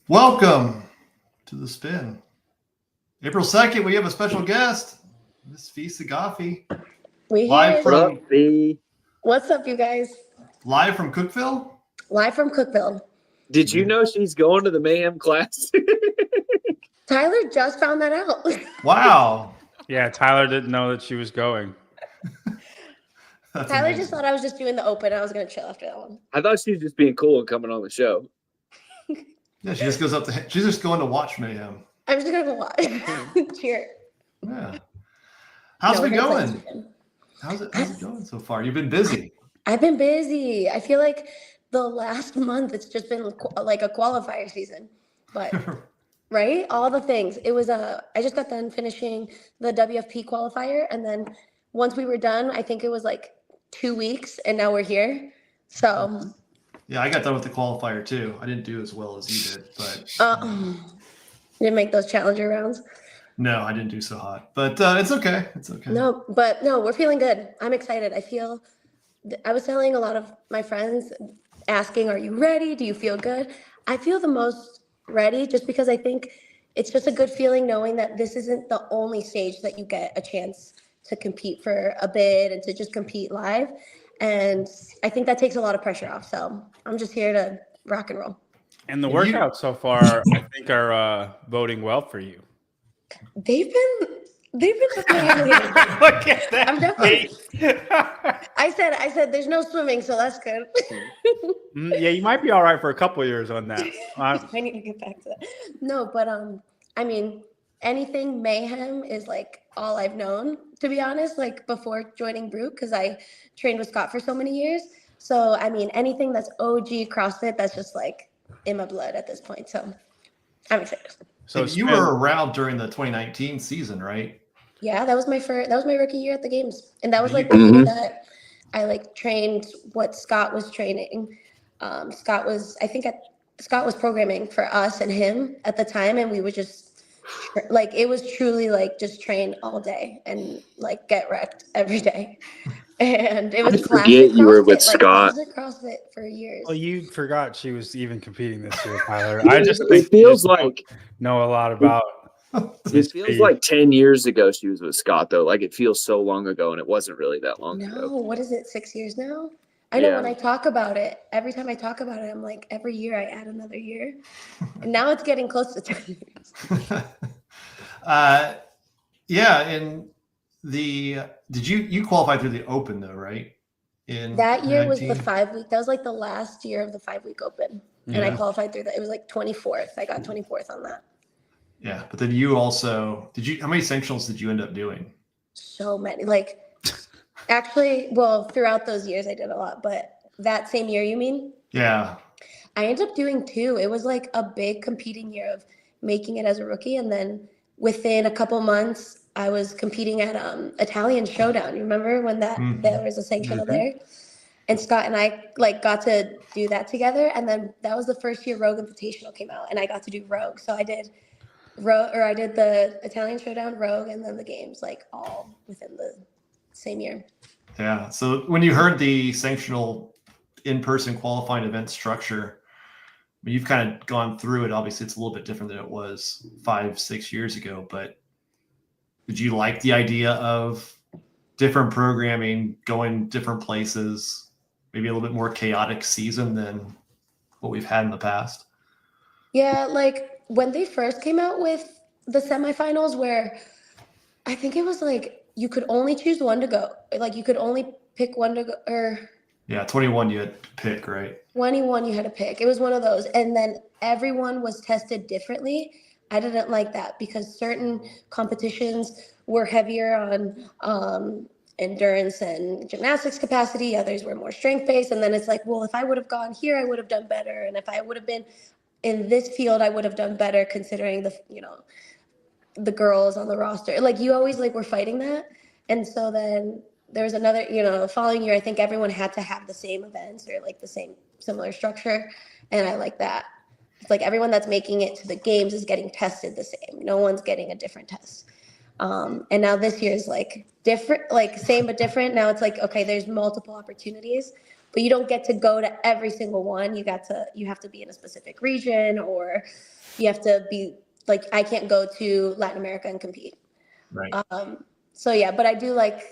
Welcome to the Spin. April 2nd, we have a special guest, Miss Saghafi. What's up, you guys? Live from Cookville? Live from Cookville. Did you know she's going to the Mayhem Classic? Tyler just found that out. Wow. Yeah, Tyler didn't know that she was going. Tyler just thought I was just doing the open. I was going to chill after that one. I thought she was just being cool and coming on the show. Yeah, she just goes up to. She's just going to watch Mayhem. I'm just going to go watch. Cheer. Yeah. How's it going? How's it going so far? You've been busy. I've been busy. I feel like the last month it's just been like a qualifier season, but right, all the things. It was I just got done finishing the WFP qualifier, and then once we were done, I think it was like 2 weeks, and now we're here. So yeah, I got done with the qualifier too. I didn't do as well as you did, but didn't make those challenger rounds. No, I didn't do so hot, but it's okay. It's okay. No, we're feeling good. I'm excited. I was telling a lot of my friends, asking, are you ready? Do you feel good? I feel the most ready just because I think it's just a good feeling knowing that this isn't the only stage that you get a chance to compete for a bid and to just compete live. And I think that takes a lot of pressure off. So I'm just here to rock and roll. And the workouts so far, I think, are voting well for you. They've been just amazing. Look at that. I'm definitely. I said there's no swimming, so that's good. Yeah, you might be all right for a couple of years on that. I need to get back to that. No, but I mean, anything Mayhem is like all I've known, to be honest, like before joining Brew, because I trained with Scott for so many years. So I mean, anything that's OG CrossFit, that's just like in my blood at this point. So I'm excited. So you were around during the 2019 season, right? Yeah, that was my rookie year at the games, and that was like the year that I like trained what Scott was training. Scott was programming for us and him at the time, and we would just like, it was truly like just train all day and like get wrecked every day. And it was classic CrossFit. You were with Scott. Classic CrossFit for years. Well, you forgot she was even competing this year, Tyler. I just it feels like know a lot about. It feels like 10 years ago she was with Scott, though. Like it feels so long ago, and it wasn't really that long ago. No, what is it? 6 years now? I know when I talk about it, every time I talk about it, I'm like, every year I add another year. And now it's getting close to 10 years. Yeah, and did you qualify through the Open though, right? That year was the 5 week. That was like the last year of the 5 week Open. Yeah. And I qualified through that. It was like 24th. I got 24th on that. Yeah, but then you also how many sanctionals did you end up doing? So many. Like actually, well, throughout those years I did a lot, but that same year, you mean? Yeah. I ended up doing 2. It was like a big competing year of making it as a rookie, and then within a couple months I was competing at Italian Showdown. You remember when there was a sanctional there? And Scott and I like got to do that together, and then that was the first year Rogue Invitational came out, and I got to do Rogue. So I did the Italian Showdown, Rogue, and then the games, like all within the same year. Yeah. So when you heard the sanctional in-person qualifying event structure, I mean, you've kind of gone through it. Obviously, it's a little bit different than it was 5-6 years ago, but did you like the idea of different programming, going different places, maybe a little bit more chaotic season than what we've had in the past? Yeah, like when they first came out with the semifinals, where I think it was like you could only choose one to go. Like you could only pick one to go, or yeah, 21 you had to pick, right? 21 you had to pick. It was one of those, and then everyone was tested differently. I didn't like that because certain competitions were heavier on endurance and gymnastics capacity. Others were more strength based, and then it's like, well, if I would have gone here, I would have done better, and if I would have been in this field, I would have done better considering the girls on the roster. Like you always like were fighting that. And so then there was another, the following year, I think everyone had to have the same events or like the same similar structure. And I like that. It's like everyone that's making it to the games is getting tested the same. No one's getting a different test. And now this year is like different, like same but different. Now it's like, okay, there's multiple opportunities but you don't get to go to every single one. You have to be in a specific region, or you have to be like, I can't go to Latin America and compete. Right. So yeah, but I do like,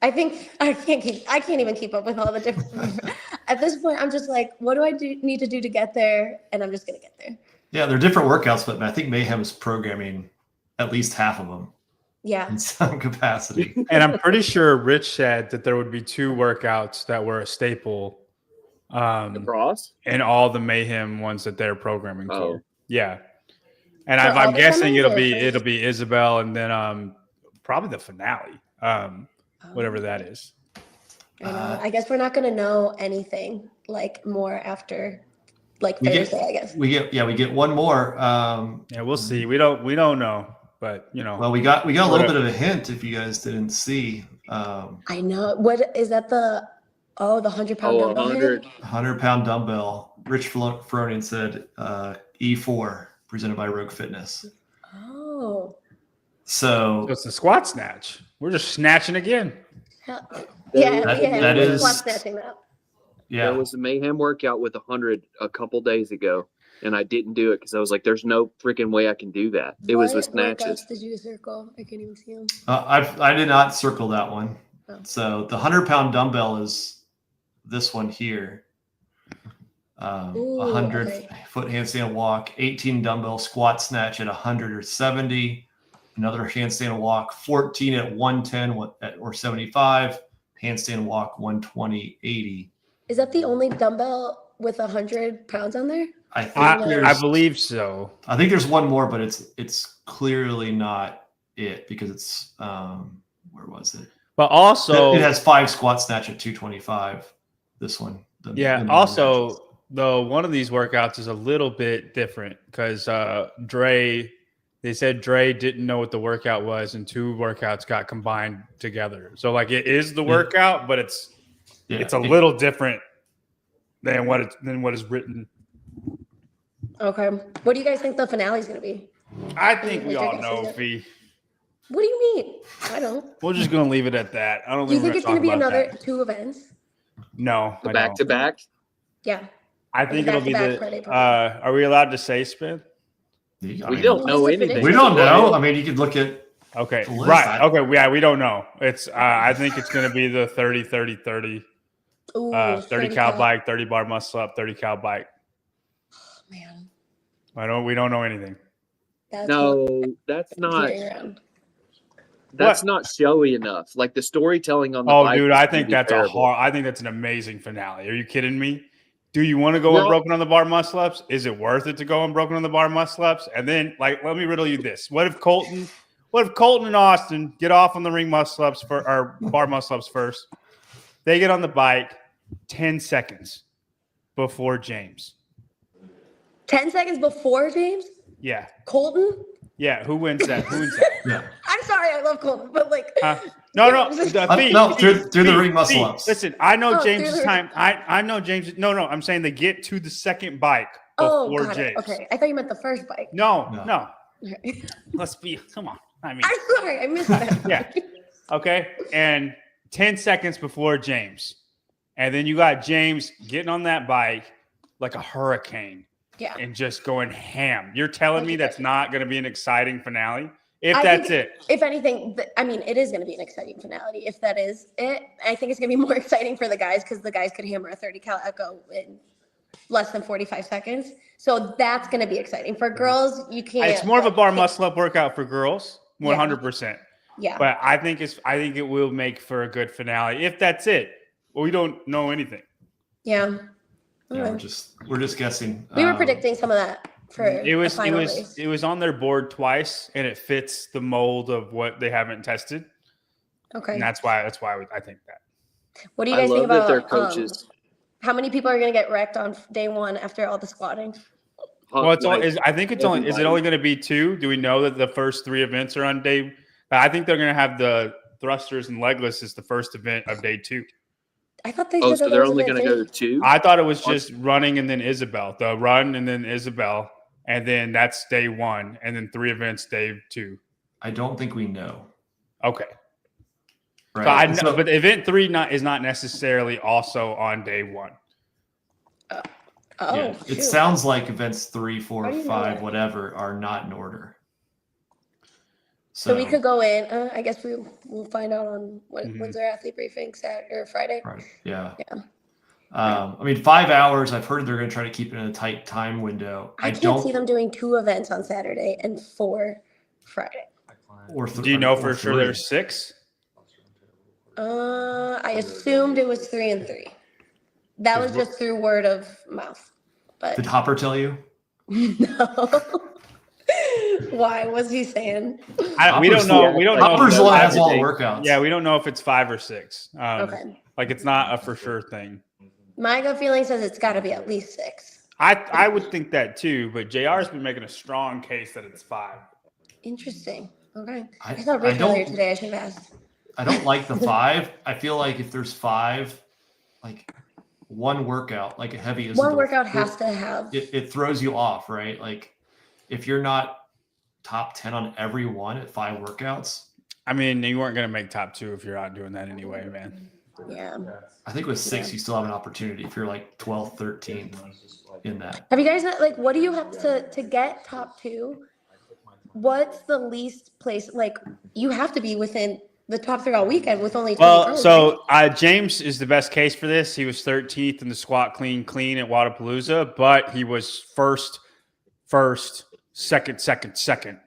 I think I can't even keep up with all the different, at this point, I'm just like, what do I need to do to get there? And I'm just going to get there. Yeah, they're different workouts, but I think Mayhem is programming at least half of them Yeah. in some capacity. And I'm pretty sure Rich said that there would be 2 workouts that were a staple Across? in all the Mayhem ones that they're programming Oh. for. Yeah. And For all I'm the guessing semis, it'll be Isabel, and then probably the finale, whatever that is. I know. I guess we're not going to know anything like more after like Thursday, I guess. We get one more. Yeah, we'll see. We don't know, but you know. Well, we got a little bit of a hint if you guys didn't see. I know. What is that? The 100-pound dumbbell? 100-pound dumbbell. Rich Fronian said E4 presented by Rogue Fitness. Oh. So it's the squat snatch. We're just snatching again. That is squat snatching that. Yeah. There was a Mayhem workout with 100 a couple days ago, and I didn't do it because I was like, "There's no freaking way I can do that." It was with snatches. What did you circle? I can't even see them. I did not circle that one. Oh. So the 100-pound dumbbell is this one here. 100-foot handstand walk, 18 dumbbell squat snatch at 100 or 70, another handstand walk, 14 at 110 or 75, handstand walk 120, 80. Is that the only dumbbell with 100 pounds on there? I believe so. I think there's one more, but it's clearly not it because it's where was it? But also it has 5 squat snatch at 225. This one. Also, though, one of these workouts is a little bit different because they said Dre didn't know what the workout was, and 2 workouts got combined together. So like it is the workout, but it's a little different than what is written. Okay. What do you guys think the finale is going to be? I think we all know, Fee. What do you mean? I don't. We're just going to leave it at that. I don't Do you think it's going to be another that. 2 events? No. Back to back? Yeah. I think it'll be are we allowed to say spin? We don't know anything. We don't know. I mean, you could look at. Okay. Right. Okay. Yeah, we don't know. It's I think it's going to be the 30, 30, 30. 30 cal bike, 30 bar muscle up, 30 cal bike. Oh, man. We don't know anything. That's not showy enough. Like the storytelling on the bike. Dude, I think that's I think that's an amazing finale. Are you kidding me? Do you want to go unbroken on the bar muscle ups? Is it worth it to go unbroken on the bar muscle ups? And then let me riddle you this. What if Colton and Austin get off on the ring muscle ups or bar muscle ups first? They get on the bike 10 seconds before James. 10 seconds before James? Yeah. Colton? Yeah. Who wins that? Yeah. I'm sorry, I love Colton, but like. No, through the ring muscle ups. Listen, I know James's time. I know James. No, I'm saying they get to the second bike before James. Okay, I thought you meant the first bike. No. Let's be. Come on. I mean, I'm sorry, I missed that. Yeah. Okay, and 10 seconds before James, and then you got James getting on that bike like a hurricane. Yeah. And just going ham. You're telling me that's not going to be an exciting finale? If anything, I mean, it is going to be an exciting finale. If that is it, I think it's going to be more exciting for the guys because the guys could hammer a 30 cal echo in less than 45 seconds. So that's going to be exciting. For girls, you can't. It's more of a bar muscle up workout for girls, 100%. Yeah. But I think it will make for a good finale. If that's it, we don't know anything. Yeah. Yeah, we're just guessing. We were predicting some of that. It was on their board twice, and it fits the mold of what they haven't tested. Okay, and that's why I think that. What do you guys think about their coaches? How many people are going to get wrecked on day 1 after all the squatting? Well, I think it's only. Is it only going to be 2? Do we know that the first 3 events are on day? I think they're going to have the thrusters and legless as the first event of day 2. I thought they said so they're only going to go to 2? I thought it was just running and then Isabel. The run and then Isabel, and then that's day 1, and then 3 events day 2. I don't think we know. Okay. Right. So but event 3 is not necessarily also on day 1. Yeah, it shoot. sounds like events 3, 4, How do you know 5, that? whatever, are not in order. So we could go in. I guess we'll find out on when's our athlete briefing, Saturday or Friday. Right. Yeah. Yeah. I mean, 5 hours. I've heard they're going to try to keep it in a tight time window. I can't see them doing 2 events on Saturday and 4 Friday. Do you know for sure there's 6? I assumed it was 3 and 3. That was just through word of mouth. But did Hopper tell you? No. Why? What's he saying? We don't know. We don't know. Hopper's the one that has all the workouts. Yeah, we don't know if it's 5 or 6. Okay. Like it's not a for sure thing. My gut feeling says it's got to be at least 6. I would think that too, but JR's been making a strong case that it's 5. Interesting. Okay. I saw Rich don't- earlier today. I should have asked. I don't like the 5. I feel like if there's 5, like one workout, like a heavy is One workout has to have. it throws you off, right? Like if you're not top 10 on every one at 5 workouts. I mean, you weren't going to make top 2 if you're not doing that anyway, man. Yeah. I think with 6, you still have an opportunity if you're like 12th, 13th in that. Have you guys like what do you have to get top 2? What's the least place? Like you have to be within the top 3 all weekend with only 20 Well, girls, so James is the best case for this. He was 13th in the squat clean at Wadapalooza, but he was first, second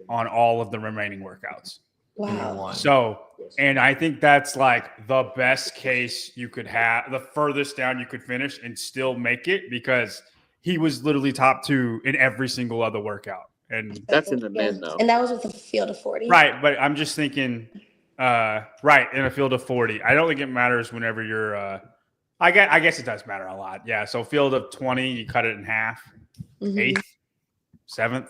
on all of the remaining workouts. Wow. So, and I think that's like the best case you could have, the furthest down you could finish and still make it because he was literally top 2 in every single other workout. And that's in the men though. And that was with a field of 40. Right, but I'm just thinking, right, in a field of 40. I don't think it matters whenever you're, I guess it does matter a lot. Yeah, so field of 20, you cut it in half, 8th, 7th.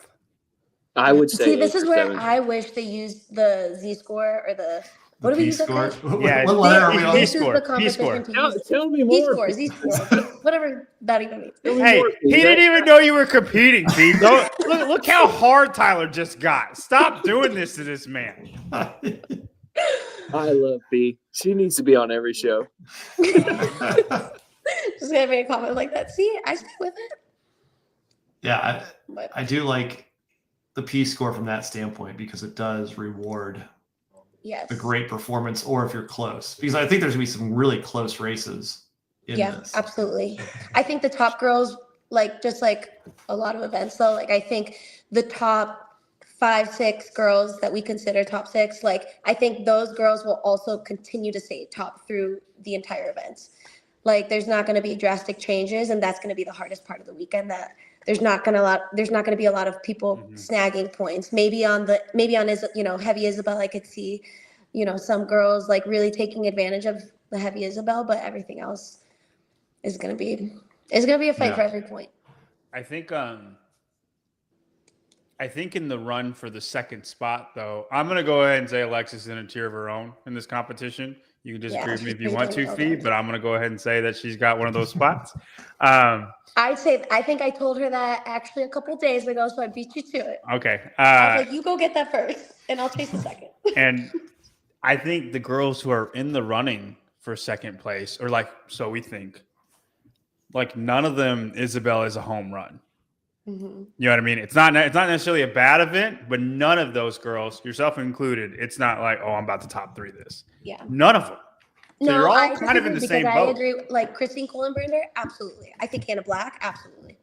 I would say. See, this is where 7th. I wish they used the Z-score or the what do we use that score? called? Yeah, What letter are we on? This is Z-score, the competition to use. Tell me more. Z-score, whatever that even means. Hey, he didn't even know you were competing, Pete. Look how hard Tyler just got. Stop doing this to this man. I love B. She needs to be on every show. Just gonna make a comment like that. See, I stay with it. Yeah, But I do like the P score from that standpoint because it does reward yes. a great performance or if you're close. Because I think there's going to be some really close races in this. Absolutely. I think the top girls, like just like a lot of events though, like I think the top 5, 6 girls that we consider top 6, like I think those girls will also continue to stay top through the entire event. Like there's not going to be drastic changes, and that's going to be the hardest part of the weekend. That there's not going to be a lot of people snagging points. Maybe on heavy Isabel, I could see, some girls like really taking advantage of the heavy Isabel, but everything else is going to be a fight for every point. I think in the run for the second spot, though, I'm going to go ahead and say Alexis is in a tier of her own in this competition. You can disagree with me if you want to, Fee, but I'm going to go ahead and say that she's got one of those spots. I think I told her that actually a couple days ago, so I beat you to it. Okay. I was like, you go get that first, and I'll chase the second. And I think the girls who are in the running for second place, or so we think, none of them, Isabel, is a home run. Mm-hmm. You know what I mean? It's not necessarily a bad event, but none of those girls, yourself included, it's not like, oh, I'm about to top 3 this. Yeah. None of them. So No, you're all I kind of in the same boat. I agree. Like Christine Kohlenbrander, absolutely. I think Hannah Black, absolutely.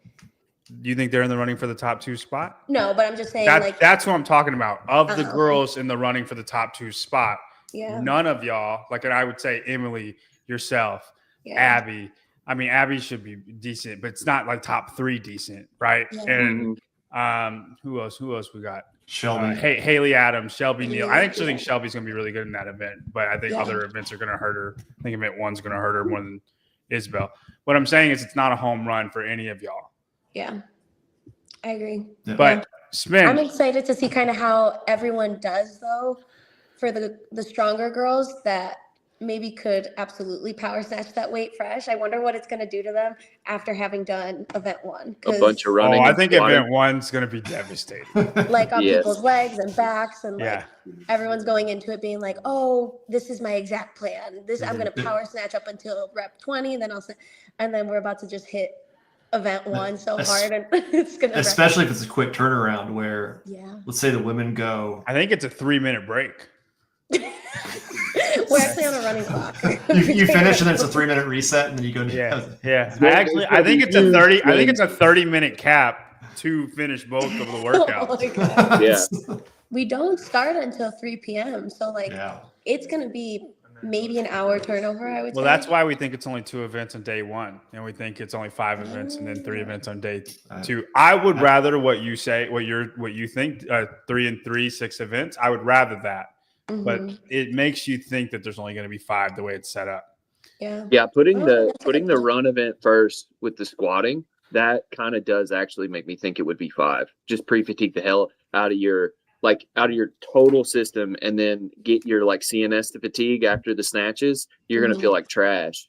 Do you think they're in the running for the top 2 spot? No, but I'm just saying that's what I'm talking about. Of the girls in the running for the top 2 spot, none of y'all, and I would say Emily, yourself, Abby. I mean, Abby should be decent, but it's not like top 3 decent, right? Yeah. And who else we got? Shelby. Haley Adams, Shelby Neal. I actually think Shelby's going to be really good in that event, but I think other events are going to hurt her. I think event 1's going to hurt her more than Isabel. What I'm saying is it's not a home run for any of y'all. Yeah, I agree. Yeah. But Spin. I'm excited to see kind of how everyone does, though, for the stronger girls that maybe could absolutely power snatch that weight fresh. I wonder what it's going to do to them after having done event 1. A bunch of running. I and think squatting. event 1's going to be devastating. Like on Yes. people's legs and backs, and Yeah. like everyone's going into it being like, oh, this is my exact plan. I'm going to power snatch up until rep 20, and then we're about to just hit event 1 so hard, and it's going to. Especially if it's a quick turnaround where, Yeah. let's say the women go. I think it's a 3-minute break. We're actually on a running clock. You finish and then it's a 3-minute reset and then you go. Yeah. I think it's a 30. I think it's a 30-minute cap to finish both of the workouts. Oh my God. Yeah. We don't start until 3 p.m. So it's going to be maybe an hour turnover, I would say. Well, that's why we think it's only 2 events on day 1, and we think it's only 5 events and then 3 events on day 2. I would rather what you say, what you think, 3 and 3, 6 events. I would rather that, but it makes you think that there's only going to be 5 the way it's set up. Yeah. Putting the run event first with the squatting, that kind of does actually make me think it would be 5. Just pre-fatigue the hell out of your total system, and then get your like CNS to fatigue after the snatches. You're going to feel like trash.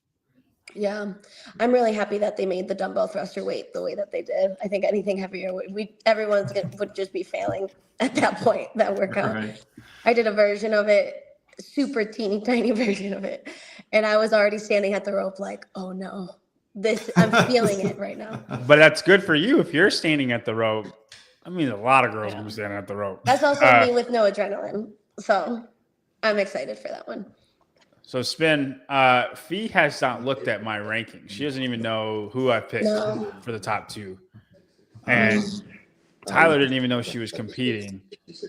Yeah. I'm really happy that they made the dumbbell thruster weight the way that they did. I think anything heavier, would just be failing at that point, that workout. Right. I did a version of it, super teeny tiny version of it. And I was already standing at the rope like, oh no, I'm feeling it right now. But that's good for you if you're standing at the rope. I mean, a lot of girls are standing at the rope. That's also me with no adrenaline. So I'm excited for that one. So Spin, Fee has not looked at my rankings. She doesn't even know who I picked for the top 2. And Tyler didn't even know she was competing.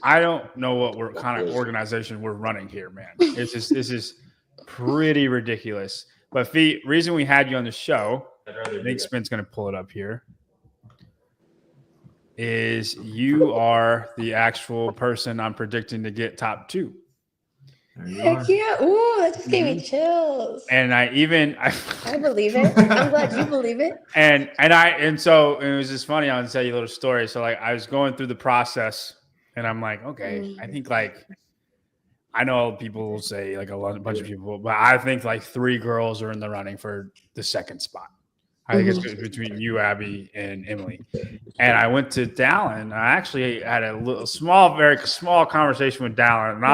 I don't know what kind of organization we're running here, man. This is pretty ridiculous. But Fee, reason we had you on the show, I think Spin's going to pull it up here, is you are the actual person I'm predicting to get top 2. Heck yeah. Ooh, that just gave me chills. And I believe it. I'm glad you believe it. And so it was just funny. I'll tell you a little story. So like I was going through the process and I'm like, okay, I think like, I know people will say like bunch of people, but I think like 3 girls are in the running for the 2nd spot. I think it's between you, Abby, and Emily. And I went to Dallin. I actually had a very small conversation with Dallin. And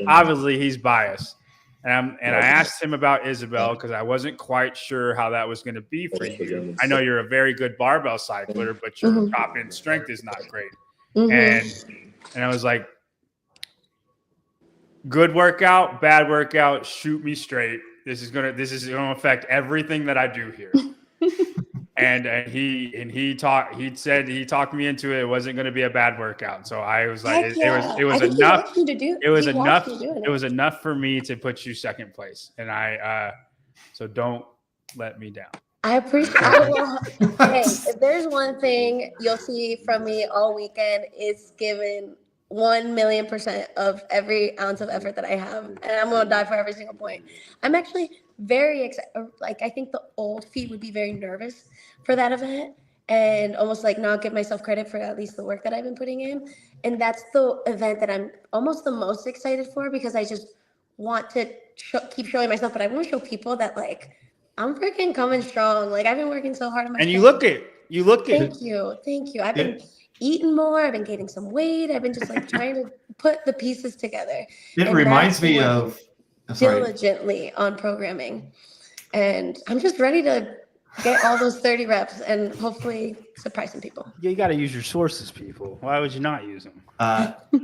obviously he's biased. And I asked him about Isabel because I wasn't quite sure how that was going to be for you. I know you're a very good barbell cycler, but your top end strength is not great. And I was like, good workout, bad workout, shoot me straight. This is gonna affect everything that I do here. And he talked me into it. It wasn't going to be a bad workout. So I was like, it was enough. It was enough for me to put you 2nd place. And so don't let me down. I appreciate it. Hey, if there's one thing you'll see from me all weekend, it's giving 1,000,000% of every ounce of effort that I have. And I'm going to die for every single point. I'm actually very excited. Like, I think the old Fee would be very nervous for that event and almost like not give myself credit for at least the work that I've been putting in. And that's the event that I'm almost the most excited for, because I just want to keep showing myself, but I want to show people that like, I'm freaking coming strong. Like, I've been working so hard on my And you look it. Thank you. I've been eating more. I've been gaining some weight. I've been just like trying to put the pieces together. It reminds me of diligently on programming, and I'm just ready to get all those 30 reps and hopefully surprise some people. You got to use your sources, people. Why would you not use them?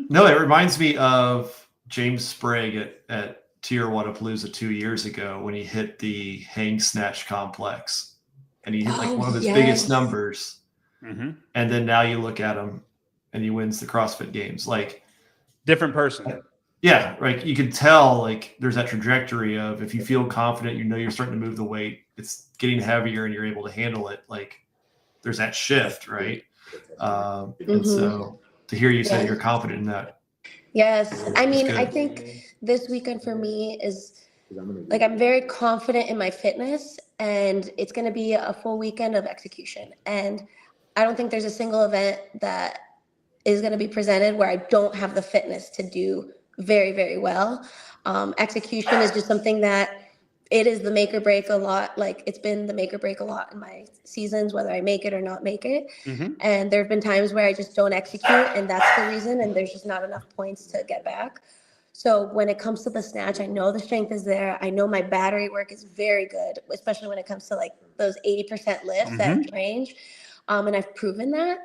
No, it reminds me of James Sprague at Tier Wadapalooza 2 years ago when he hit the hang snatch complex, and he hit like one of his biggest numbers. And then now you look at him and he wins the CrossFit Games. Like, different person. Yeah, right. You can tell like there's that trajectory of, if you feel confident, you're starting to move the weight, it's getting heavier and you're able to handle it. Like, there's that shift, right? And so to hear you say you're confident in that. Yes. I mean, I think this weekend for me is like, I'm very confident in my fitness, and it's going to be a full weekend of execution. And I don't think there's a single event that is going to be presented where I don't have the fitness to do very, very well. Execution is just something that it is the make or break a lot. Like it's been the make or break a lot in my seasons, whether I make it or not make it. And there have been times where I just don't execute, and that's the reason. And there's just not enough points to get back. So when it comes to the snatch, I know the strength is there. I know my battery work is very good, especially when it comes to like those 80% lifts at range. And I've proven that.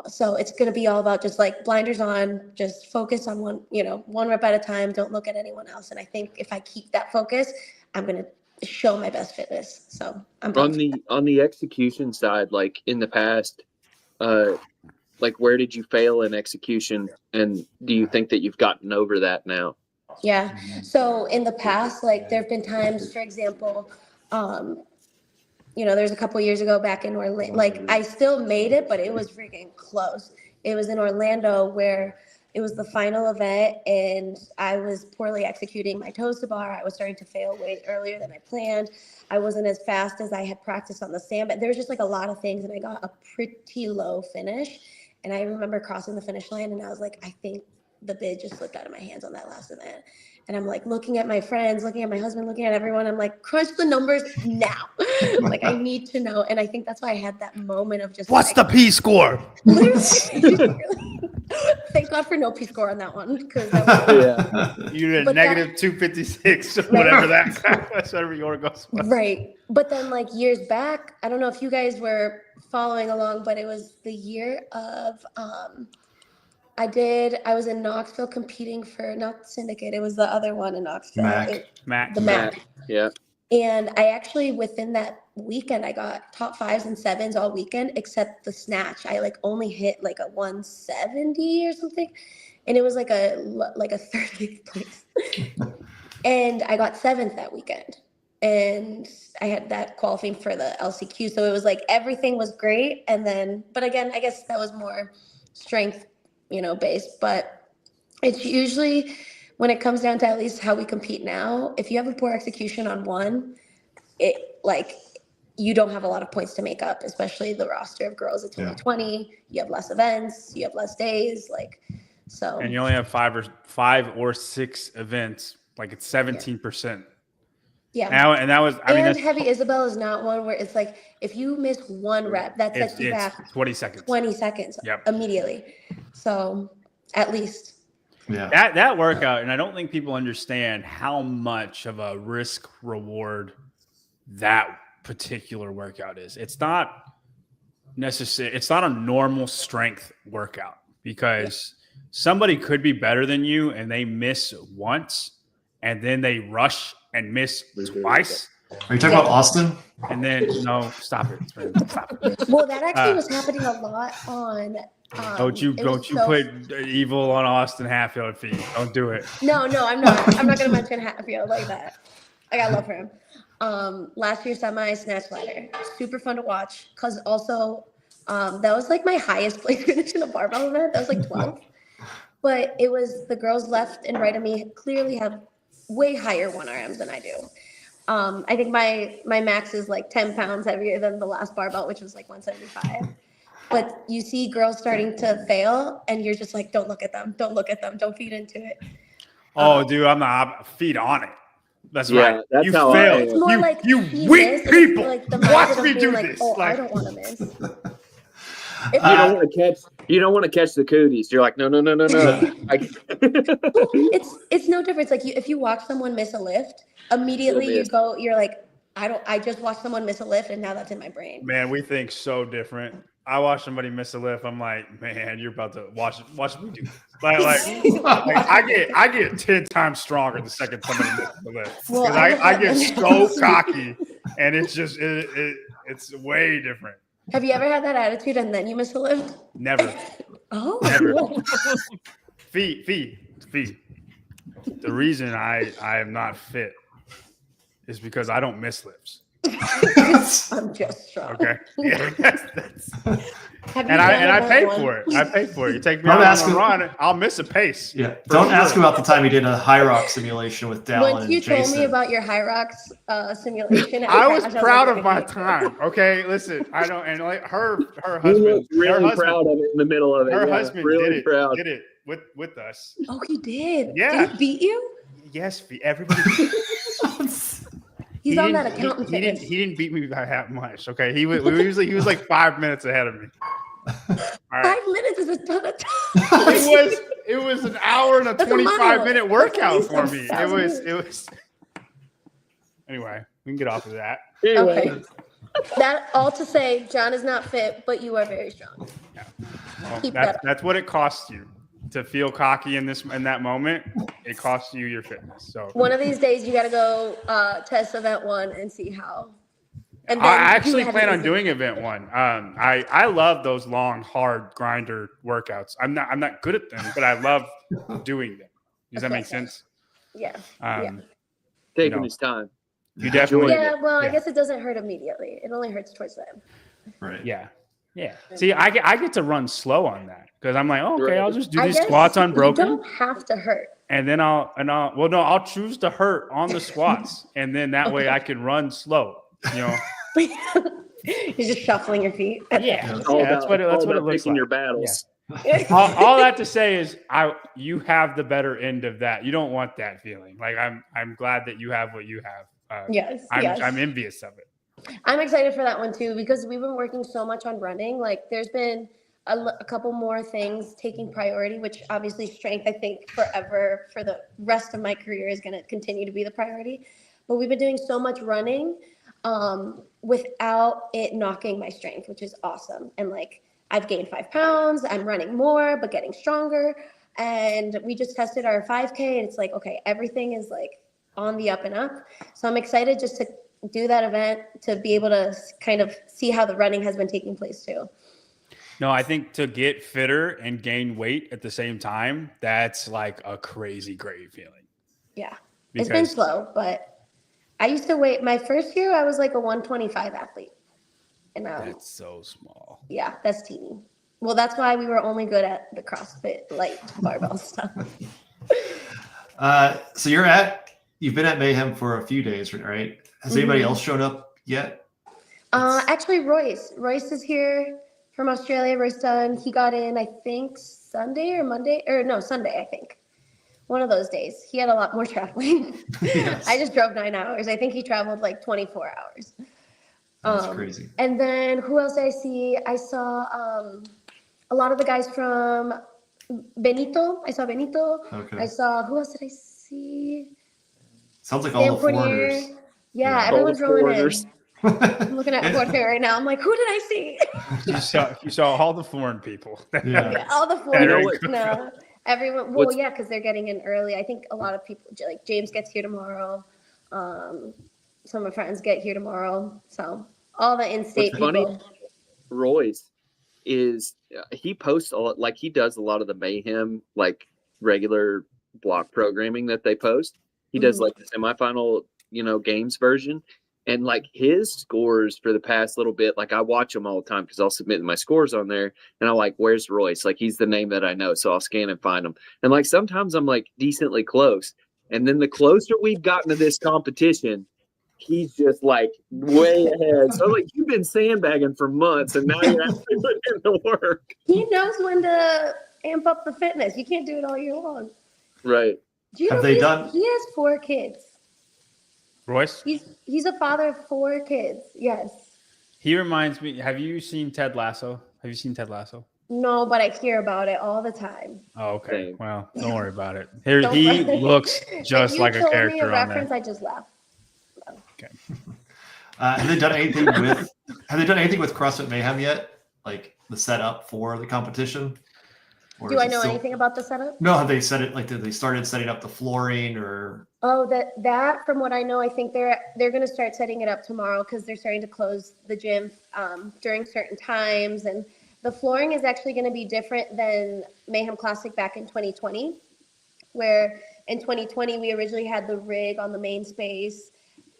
So it's going to be all about just like blinders on, just focus on one rep at a time. Don't look at anyone else. And I think if I keep that focus, I'm going to show my best fitness. So I'm on the execution side, like in the past, like where did you fail in execution, and do you think that you've gotten over that now? Yeah. So in the past, like there have been times, for example, there's a couple years ago back in Orlando, like I still made it, but it was freaking close. It was in Orlando where it was the final event and I was poorly executing my toes to bar. I was starting to fail way earlier than I planned. I wasn't as fast as I had practiced on the sand, but there was just like a lot of things, and I got a pretty low finish. And I remember crossing the finish line and I was like, I think the bid just slipped out of my hands on that last event. And I'm like looking at my friends, looking at my husband, looking at everyone. I'm like, crunch the numbers now. Like I need to know. And I think that's why I had that moment of just what's the P score? Thank God for no P score on that one. Because you did negative 256 or whatever that's whatever your goes. Right. But then like years back, I don't know if you guys were following along, but it was the year of I was in Knoxville competing for not Syndicate, it was the other one in Knoxville. Mac. Yeah. And I actually within that weekend I got top 5s and 7s all weekend except the snatch. I like only hit like a 170 or something, and it was like a 30th place. And I got 7th that weekend. And I had that qualifying for the LCQ. So it was like everything was great. And then, but again, I guess that was more strength, based. But it's usually when it comes down to at least how we compete now, if you have a poor execution on one, you don't have a lot of points to make up, especially the roster of girls. It's only 20. You have less events. You have less days. So. And you only have 5 or 6 events. Like it's 17%. Yeah. And that was, and Heavy Isabel is not one where it's like, if you miss one rep, that sets you back 20 seconds. 20 seconds immediately. So at least. Yeah. That workout, and I don't think people understand how much of a risk reward that particular workout is. It's not necessary. It's not a normal strength workout because somebody could be better than you and they miss once and then they rush and miss twice. Are you talking about Austin? And then no, stop it. Stop it. Well, that actually was happening a lot on. Don't you put evil on Austin Hatfield feet. Don't do it. No, I'm not. I'm not gonna mention Hatfield like that. I got love for him. Last year's semi snatch ladder, super fun to watch. Cause also, that was like my highest place finish in a barbell event. That was like 12. But it was the girls left and right of me clearly have way higher 1RMs than I do. I think my max is like 10 pounds heavier than the last barbell, which was like 175. But you see girls starting to fail and you're just like, don't look at them. Don't look at them. Don't feed into it. Oh, dude, I'm not feed on it. That's right. That's you how fail. It's more like you he weak missed, people. like the Watch me being do like, this. Oh, I don't want to miss. You don't want to catch the cooties. You're like, no. It's no difference. Like if you watch someone miss a lift, immediately you're like, I just watched someone miss a lift and now that's in my brain. Man, we think so different. I watch somebody miss a lift. I'm like, man, you're about to watch me do this. Like I get 10 times stronger the second somebody misses the lift. Well, I get so cocky and it's just it's way different. Have you ever had that attitude and then you miss a lift? Never. Oh, Never. cool. Fee. The reason I am not fit is because I don't miss lifts. I'm just strong. Okay. Yeah. I pay for it. I pay for it. You take me out on a run, I'll miss a pace. Yeah. Don't ask about the time you did a high rock simulation with Dallin Once you and Jason. told me about your high rocks simulation, I was proud of my time. Okay, listen, I don't, and like her husband, really proud of it in the middle of it. Her husband really did proud. it with us. Oh, he did. Yeah. Did he beat you? Yes, everybody. He's on that accountant. He didn't beat me by that much. Okay, he was like 5 minutes ahead of me. All right. 5 minutes is a ton of time. It was an hour and a 25-minute workout for me. It was. Anyway, we can get off of that. Anyway. Okay. That all to say, John is not fit, but you are very strong. Yeah. Well, that's what it costs you to feel cocky in that moment. It costs you your fitness. So one of these days, you got to go test event 1 and see how. And I actually plan on doing event 1. I love those long, hard grinder workouts. I'm not good at them, but I love doing them. Does that make sense? Yeah. Taking his time. You definitely. Yeah. Well, I guess it doesn't hurt immediately. It only hurts towards the end. Right. Yeah. See, I get to run slow on that because I'm like, okay, I'll just do these squats unbroken. You don't have to hurt. And then I'll choose to hurt on the squats, and then that way I can run slow. You're just shuffling your feet. Yeah, that's what it looks like. Your battles. Yeah. all that to say is, you have the better end of that. You don't want that feeling. Like I'm glad that you have what you have. I'm envious of it. I'm excited for that one too because we've been working so much on running. Like there's been a couple more things taking priority, which obviously strength, I think forever for the rest of my career is going to continue to be the priority. But we've been doing so much running without it knocking my strength, which is awesome. And like I've gained 5 pounds, I'm running more, but getting stronger. And we just tested our 5K and it's like, okay, everything is like on the up and up. So I'm excited just to do that event to be able to kind of see how the running has been taking place too. No, I think to get fitter and gain weight at the same time, that's like a crazy great feeling. Yeah. It's been slow, but I used to weigh my first year, I was like a 125 athlete. And that's so small. Yeah, that's teeny. Well, that's why we were only good at the CrossFit light barbell stuff. So you've been at Mayhem for a few days, right? Has anybody else shown up yet? Actually, Royce is here from Australia. Royce Dunn, he got in, I think Sunday, I think. One of those days. He had a lot more traveling. Yes. I just drove 9 hours. I think he traveled like 24 hours. That's crazy. And then who else did I see? I saw a lot of the guys from Benito. I saw Benito. Okay. I saw, who else did I see? Sounds like all the foreigners. Yeah, everyone's rolling in. I'm looking at Cookeville right now. I'm like, who did I see? You saw all the foreign people. Yeah, all the foreigners. No, everyone. Well, yeah, because they're getting in early. I think a lot of people, like James gets here tomorrow. Some of my friends get here tomorrow. So all the in-state people. Funny, Royce he posts a lot, like he does a lot of the Mayhem, like regular block programming that they post. He does like the semifinal, games version. And like his scores for the past little bit, like I watch them all the time because I'll submit my scores on there and I'm like, where's Royce? Like he's the name that I know. So I'll scan and find him. And like sometimes I'm like decently close. And then the closer we've gotten to this competition, he's just like way ahead. So like you've been sandbagging for months and now you're actually putting in the work. He knows when to amp up the fitness. You can't do it all year long. Right. Have they done? He has 4 kids. Royce? He's a father of 4 kids. Yes. He reminds me. Have you seen Ted Lasso? No, but I hear about it all the time. Oh, okay. Well, don't worry about it. He looks just like a character on reference, there. I just laugh. Okay. Have they done anything with CrossFit Mayhem yet? Like the setup for the competition? Or do I know anything about the setup? No, have they set it like did they started setting up the flooring or? Oh, that from what I know, I think they're going to start setting it up tomorrow because they're starting to close the gym during certain times, and the flooring is actually going to be different than Mayhem Classic back in 2020, where in 2020 we originally had the rig on the main space,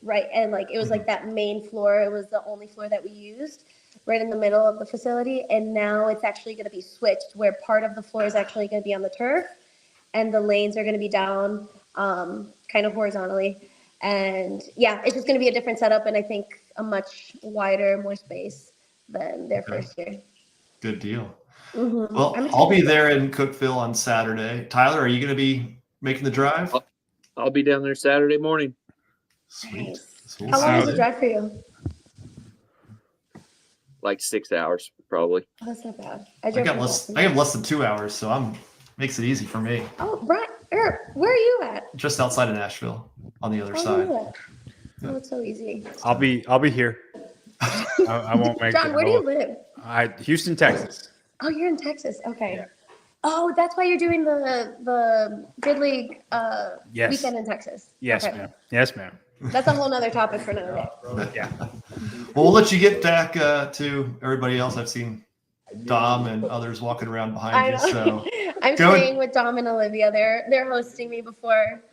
right, and like it was like that main floor. It was the only floor that we used. Right in the middle of the facility, and now it's actually going to be switched where part of the floor is actually going to be on the turf and the lanes are going to be down kind of horizontally, and yeah, it's just going to be a different setup and I think a much wider, more space than their first year. Good deal. Well, I'll be there in Cookville on Saturday. Tyler, are you going to be making the drive? I'll be down there Saturday morning. Sweet. Nice. So How long is the drive for you? Like 6 hours, probably. Oh, that's not bad. I have less than 2 hours, so makes it easy for me. Oh, Brian, where are you at? Just outside of Nashville, on the other Oh, side. Oh, it's so easy. I'll be here. I won't make John, it. where do you live? Houston, Texas. Oh, you're in Texas. Okay. Yeah. Oh, that's why you're doing the Grid League Yes. weekend in Texas. Yes, Okay. ma'am. Yes, ma'am. That's a whole nother topic for another day. Yeah. Well, we'll let you get back to everybody else. I've seen Dom and others walking around I behind know. you. So I'm staying with Dom and Olivia. They're hosting me before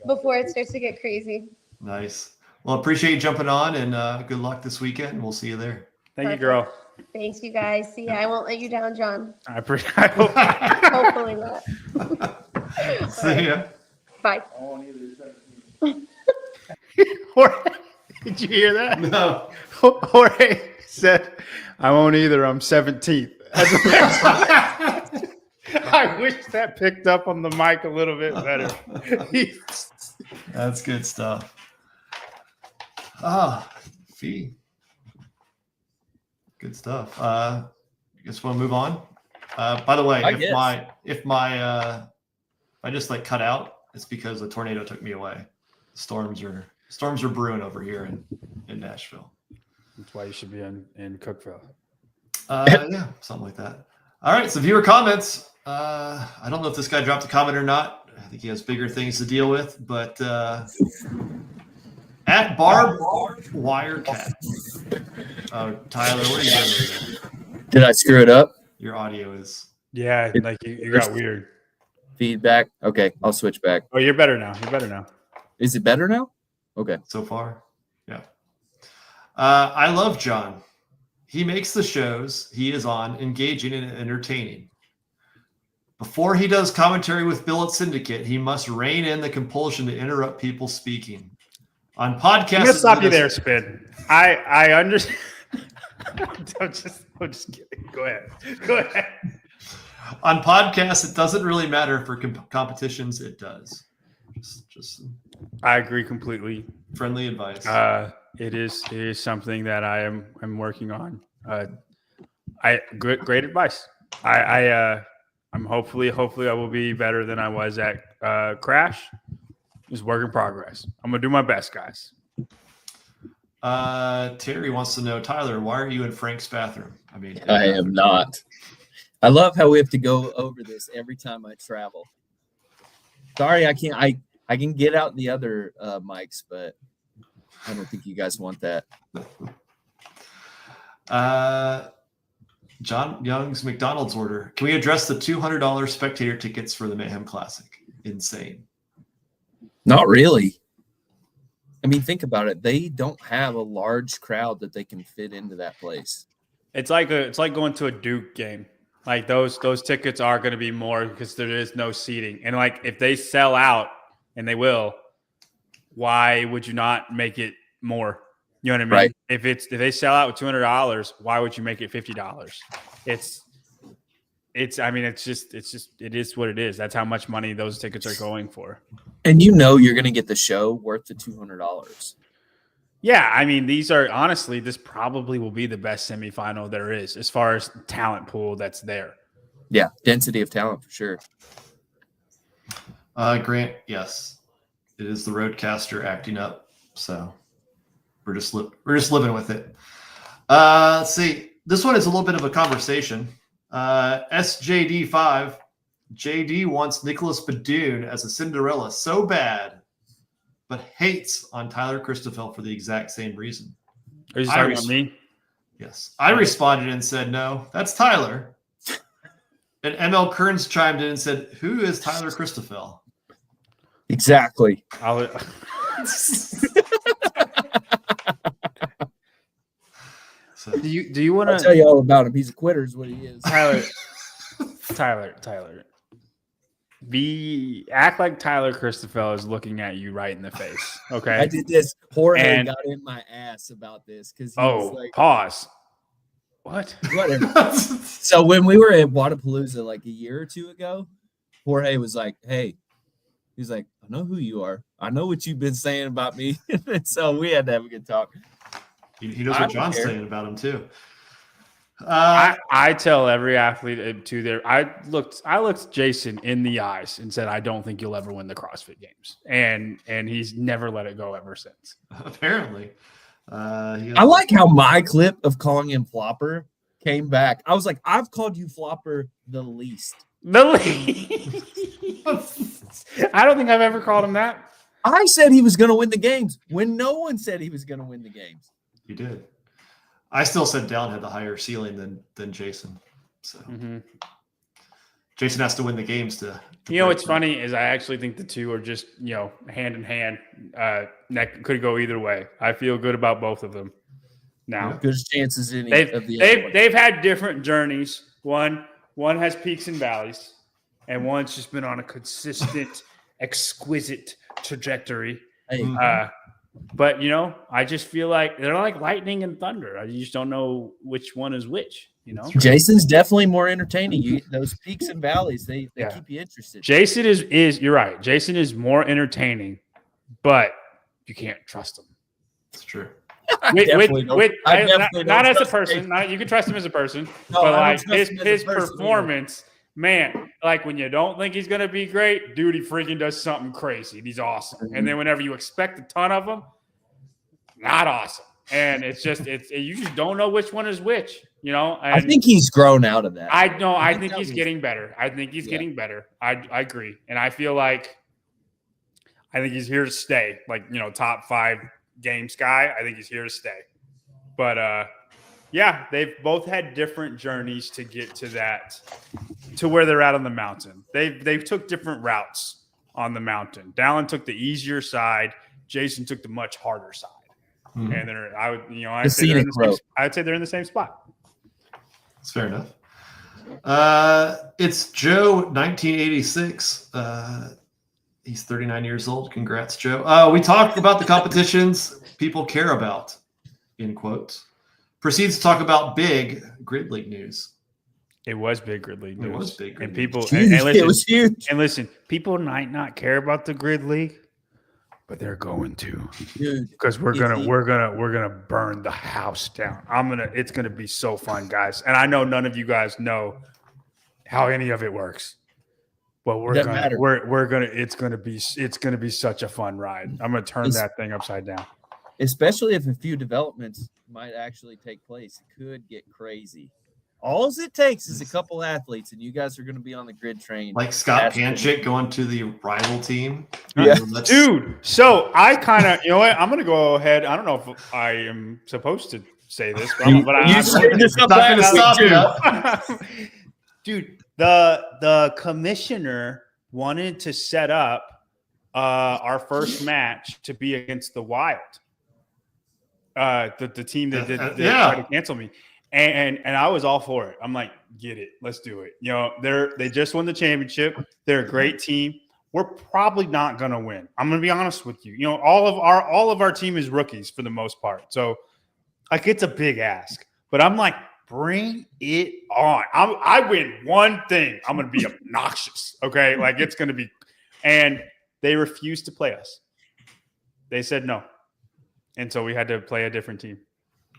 it starts to get crazy. nice. Well, appreciate you jumping on, and good luck this weekend. We'll see you there. Thank you, girl. Thanks, you guys. See ya. I won't let you down, John. I hope. Hopefully not. See ya. Bye. Did you hear that? No. Jorge said, "I won't either. I'm 17th." I wish that picked up on the mic a little bit better. That's good stuff. Ah, Fee. Good stuff. I guess we'll move on. By the way, if I just like cut out, it's because a tornado took me away. Storms are brewing over here in Nashville. That's why you should be in Cookville. Yeah, something like that. All right, so viewer comments. I don't know if this guy dropped a comment or not. I think he has bigger things to deal with, but at Barb Wirecat. Oh, Tyler, what are you doing? Did I screw it up? Your audio is. Yeah, like you got weird. Feedback. Okay, I'll switch back. Oh, you're better now. Is it better now? Okay. So far, yeah. I love John. He makes the shows he is on engaging and entertaining. Before he does commentary with Bill at Syndicate, he must rein in the compulsion to interrupt people speaking. On podcasts, I'm gonna stop you there, Spin. I understand. I'm just kidding. Go ahead. On podcasts, it doesn't really matter. For competitions, it does. Just I agree completely. Friendly advice. It is something that I'm working on. Great advice. I'm hopefully I will be better than I was at Crash. It's work in progress. I'm gonna do my best, guys. Terry wants to know, Tyler, why are you in Frank's bathroom? I am not. I love how we have to go over this every time I travel. Sorry, I can't. I can get out the other mics, but I don't think you guys want that. John Young's McDonald's order. Can we address the $200 spectator tickets for the Mayhem Classic? Insane. Not really. I mean, think about it. They don't have a large crowd that they can fit into that place. It's like going to a Duke game. Like those tickets are going to be more because there is no seating. And like if they sell out, and they will, why would you not make it more? You know what I mean? Right. If they sell out with $200, why would you make it $50? It is what it is. That's how much money those tickets are going for. And you're going to get the show worth the $200. Yeah, I mean, this probably will be the best semifinal there is as far as talent pool that's there. Yeah, density of talent for sure. Grant, yes, it is the Roadcaster acting up. So we're just living with it. Let's see. This one is a little bit of a conversation. SJD5, JD wants Nicholas Badoon as a Cinderella so bad, but hates on Tyler Christoffel for the exact same reason. Are you talking about me? Yes. I responded and said, no, that's Tyler. And ML Kearns chimed in and said, who is Tyler Christoffel? Exactly. So, do you want to I'll tell you all about him? He's a quitter is what he is. Tyler. Act like Tyler Christoffel is looking at you right in the face. Okay. I did this. Jorge got in my ass about this because pause. What? Whatever. So when we were at Wadapalooza like a year or two ago, Jorge was like, "Hey," he's like, "I know who you are. I know what you've been saying about me." So we had to have a good talk. He knows what John's saying about him too. I tell every athlete to their. I looked Jason in the eyes and said, "I don't think you'll ever win the CrossFit Games," and he's never let it go ever since. Apparently, I like how my clip of calling him Flopper came back. I was like, "I've called you Flopper the least." I don't think I've ever called him that. I said he was going to win the games when no one said he was going to win the games. You did. I still said Dallin had the higher ceiling than Jason. So Jason has to win the games to what's funny is I actually think the two are just, hand in hand. Neck could go either way. I feel good about both of them now. Good chances in they've had different journeys. One has peaks and valleys, and one's just been on a consistent, exquisite trajectory. Hey. But, I just feel like they're like lightning and thunder. I just don't know which one is which, Jason's definitely more entertaining. Those peaks and valleys, they keep you interested. Jason is you're right. Jason is more entertaining, but you can't trust him. That's true. Not as a person. You can trust him as a person, but like his performance, man, like when you don't think he's going to be great, dude, he freaking does something crazy. He's awesome. And then whenever you expect a ton of him, not awesome. And you just don't know which one is which, And I think he's grown out of that. I think he's getting better. I think he's getting better. I agree. And I feel like I think he's here to stay. Like, top 5 games guy. I think he's here to stay. But yeah, they've both had different journeys to get to where they're at on the mountain. They took different routes on the mountain. Dallin took the easier side. Jason took the much harder side. Mm-hmm. And I'd say they're in the same spot. That's fair enough. It's Joe, 1986. He's 39 years old. Congrats, Joe. We talked about the competitions people care about, in quotes. Proceeds to talk about big Grid League news. It was big Grid League news. It was big Grid and League. People, it was huge. And listen, people might not care about the Grid League, but they're going to, because we're gonna burn the house down. It's gonna be so fun, guys. And I know none of you guys know how any of it works, but it's gonna be such a fun ride. I'm gonna turn that thing upside down. Especially if a few developments might actually take place. It could get crazy. All it takes is a couple athletes, and you guys are going to be on the grid train. Like Scott Panchik going to the rival team. Yeah. Dude, so I kind of, I'm going to go ahead. I don't know if I am supposed to say this, but I'm not going to stop you. Dude, the commissioner wanted to set up our first match to be against the Wild. The team that tried to cancel me. And I was all for it. I'm like, get it. Let's do it. They just won the championship. They're a great team. We're probably not going to win. I'm going to be honest with you. All of our team is rookies for the most part. So like, it's a big ask, but I'm like, bring it on. I win one thing. I'm going to be obnoxious. Okay. Like, it's going to be, and they refused to play us. They said no. And so we had to play a different team.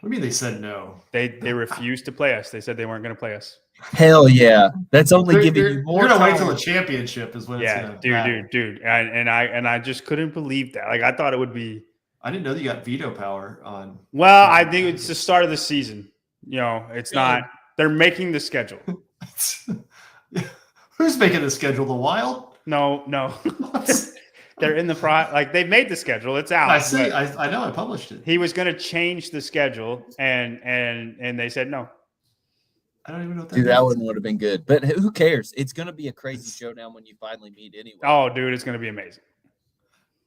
What do you mean they said no? They refused to play us. They said they weren't going to play us. Hell yeah. That's only giving you more You're going to time. wait till the championship is when it's going to happen. Dude. And I just couldn't believe that. Like, I thought it would be. I didn't know that you got veto power on. Well, I think it's the start of the season. It's not. They're making the schedule. Who's making the schedule? The Wild? No. They're in the they've made the schedule. It's out. I see. I know. I published it. He was going to change the schedule, and they said no. I don't even know what that Dude, means. that one would have been good. But who cares? It's going to be a crazy showdown when you finally meet anyway. Oh, dude, it's going to be amazing.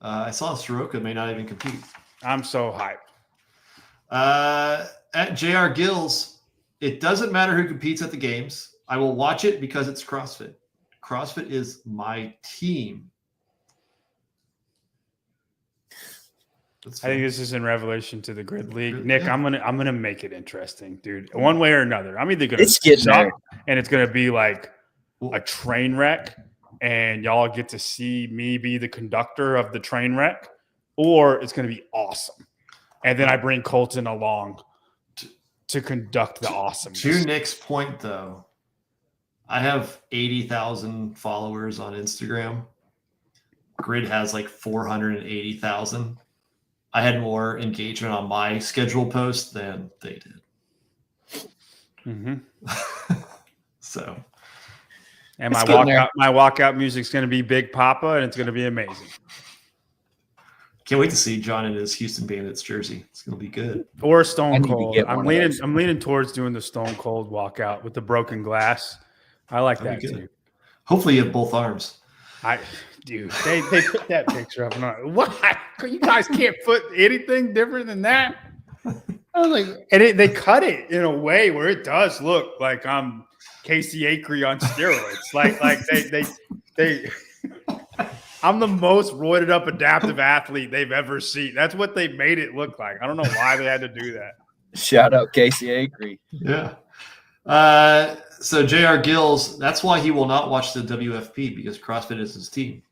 I saw Soroka may not even compete. I'm so hyped. At JR Gills, it doesn't matter who competes at the games. I will watch it because it's CrossFit. CrossFit is my team. That's I think this is in revelation to the grid league. Nick, I'm gonna make it interesting, dude. One way or another. I'm either gonna suck and it's gonna be like a train wreck, and y'all get to see me be the conductor of the train wreck, or it's gonna be awesome. And then I bring Colton along to conduct the awesomeness. To Nick's point, though, I have 80,000 followers on Instagram. Grid has like 480,000. I had more engagement on my schedule post than they did. Mm-hmm. So, and my walkout music's going to be Big Papa, and it's going to be amazing. Can't wait to see John in his Houston Bandits jersey. It's going to be good. Or Stone Cold. I'm leaning towards doing the Stone Cold walkout with the broken glass. I like that too. Hopefully, you have both arms. Dude, they put that picture up. And I'm like, what? You guys can't put anything different than that. I was like, and they cut it in a way where it does look like I'm Casey Acree on steroids. like they I'm the most roided up adaptive athlete they've ever seen. That's what they made it look like. I don't know why they had to do that. Shout out Casey Acree. Yeah. So JR Gills, that's why he will not watch the WFP, because CrossFit is his team.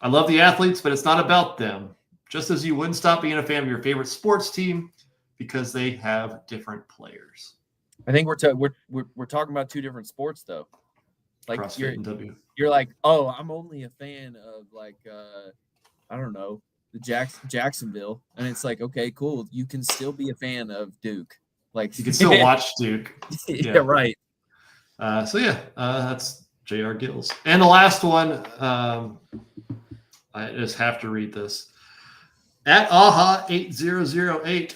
I love the athletes, but it's not about them. Just as you wouldn't stop being a fan of your favorite sports team because they have different players. I think we're talking about two different sports though. Like CrossFit and W. You're like, oh, I'm only a fan of like I don't know, the Jacksonville, and it's like, okay, cool. You can still be a fan of Duke. Like you can still watch Duke. Yeah, right. That's JR Gills. And the last one, I just have to read this. At AHA8008,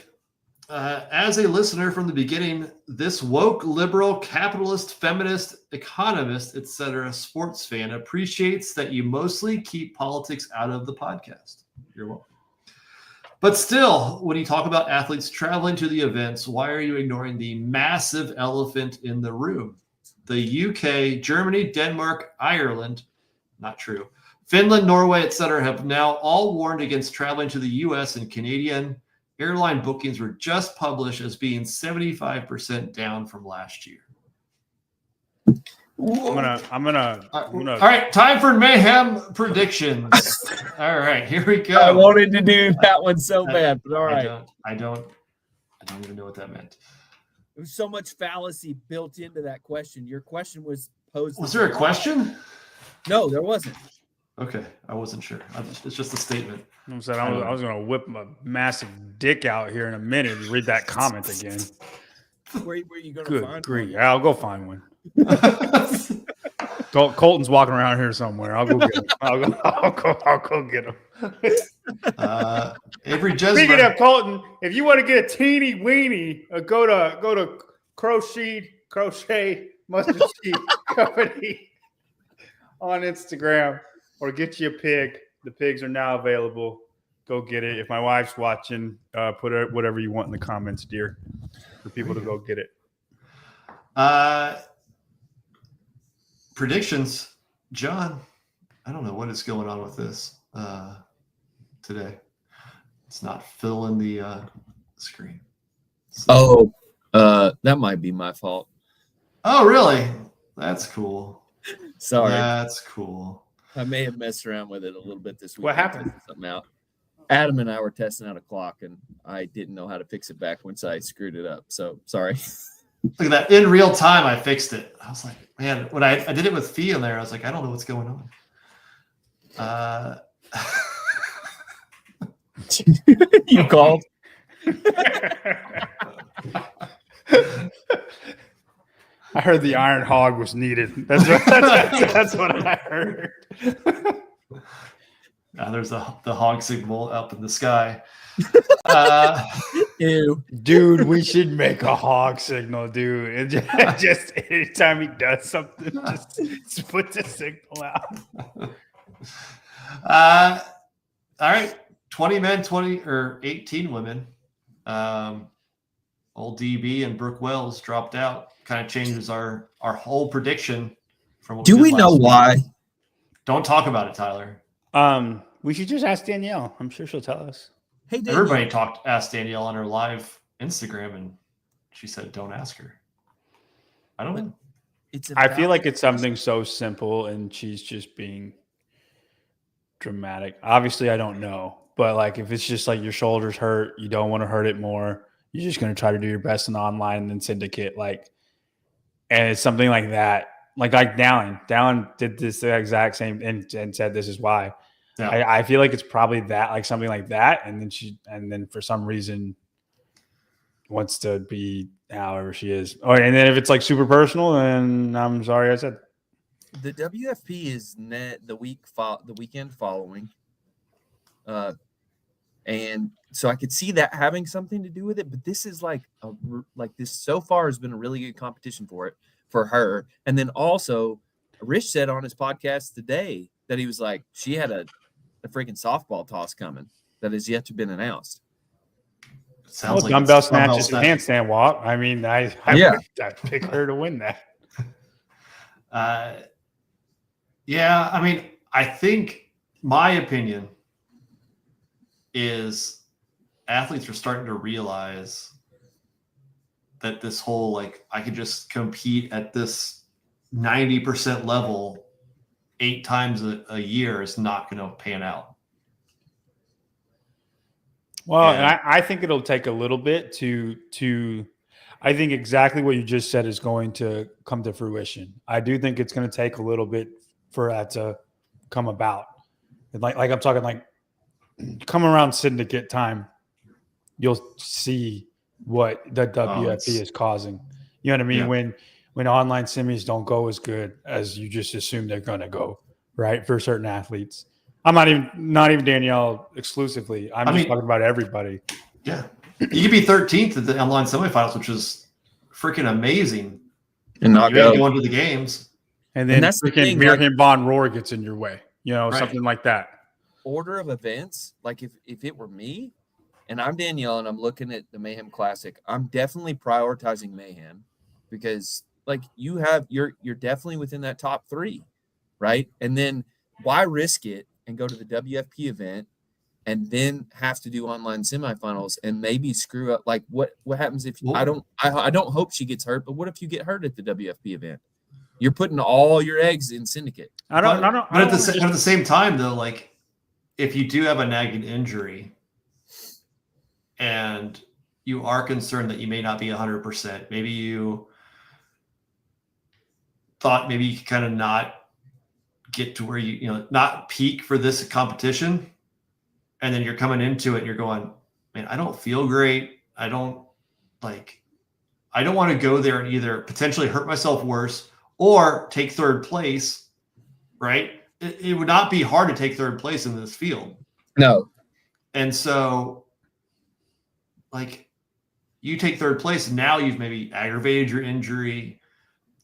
as a listener from the beginning, this woke, liberal, capitalist, feminist, economist, etc. sports fan appreciates that you mostly keep politics out of the podcast. You're welcome. But still, when you talk about athletes traveling to the events, why are you ignoring the massive elephant in the room? The UK, Germany, Denmark, Ireland, not true, Finland, Norway, etc. have now all warned against traveling to the US, and Canadian airline bookings were just published as being 75% down from last year. I'm gonna. All right, time for mayhem predictions. All right, here we go. I wanted to do that one so bad, but all right. I don't even know what that meant. There was so much fallacy built into that question. Your question was posed. Was there a question? No, there wasn't. Okay, I wasn't sure. It's just a statement. I was going to whip my massive dick out here in a minute and read that comment again. Where are you going to find one? I'll go find one. Colton's walking around here somewhere. I'll go get him. I'll go get him. Avery Jesmer. Speaking of Colton, if you want to get a teeny weeny, go to Crochet Mustard Seed Company on Instagram, or get you a pig. The pigs are now available. Go get it. If my wife's watching, put whatever you want in the comments, dear, for people to go get it. Predictions, John. I don't know what is going on with this today. It's not filling the screen. So. That might be my fault. Oh, really? That's cool. Sorry. That's cool. I may have messed around with it a little bit this week. What happened? Something out. Adam and I were testing out a clock, and I didn't know how to fix it back once I screwed it up. So sorry. Look at that. In real time, I fixed it. I was like, man, when I did it with Fee in there, I was like, I don't know what's going on. You called? I heard the Iron Hog was needed. That's what I heard. There's the hog signal up in the sky. Ew. Dude, we should make a hog signal, dude. And just anytime he does something, just put the signal out. All right. 20 men, 18 women. Old DB and Brooke Wells dropped out. Kind of changes our whole prediction from what Do we know why? Don't talk about it, Tyler. We should just ask Danielle. I'm sure she'll tell us. Hey, Danielle. Everybody asked Danielle on her live Instagram, and she said, "Don't ask her." I don't know. I feel like it's something so simple, and she's just being dramatic. Obviously, I don't know, but like if it's just like your shoulders hurt, you don't want to hurt it more. You're just going to try to do your best in online and then syndicate, like, and it's something like that. Like Dallin did this exact same and said this is why. Yeah. I feel like it's probably that, like something like that, and then for some reason wants to be however she is. Oh, and then if it's like super personal, then I'm sorry I said. The WFP is the weekend following, and so I could see that having something to do with it. But this is like this so far has been a really good competition for her. And then also, Rich said on his podcast today that he was like, she had a freaking softball toss coming that has yet to been announced. Sounds like dumbbell snatches and handstand walk. I mean, I pick her to win that. Yeah, I mean, I think my opinion is athletes are starting to realize that this whole, like, I could just compete at this 90% level 8 times a year is not going to pan out. Well, and I think it'll take a little bit to I think exactly what you just said is going to come to fruition. I do think it's going to take a little bit for that to come about. And like I'm talking like come around syndicate time, you'll see what the WFP is causing. You know what I mean? Yeah. When online semis don't go as good as you just assume they're going to go, right? For certain athletes. I'm not even Danielle exclusively. I'm just talking about everybody. Yeah. You could be 13th at the online semifinals, which is freaking amazing. And not going to the games. And then freaking Mayhem Von Rohr gets in your way. You know, something like that. Order of events, like if it were me and I'm Danielle and I'm looking at the Mayhem Classic, I'm definitely prioritizing Mayhem because like you're definitely within that top 3, right? And then why risk it and go to the WFP event and then have to do online semifinals and maybe screw up? Like what happens if I don't hope she gets hurt, but what if you get hurt at the WFP event? You're putting all your eggs in syndicate. But at the same time though, like if you do have a nagging injury and you are concerned that you may not be 100%, maybe you thought maybe you could kind of not get to where you not peak for this competition, and then you're coming into it and you're going, man, I don't feel great. I don't want to go there and either potentially hurt myself worse or take 3rd place, right? It would not be hard to take 3rd place in this field. No. And so like you take 3rd place and now you've maybe aggravated your injury.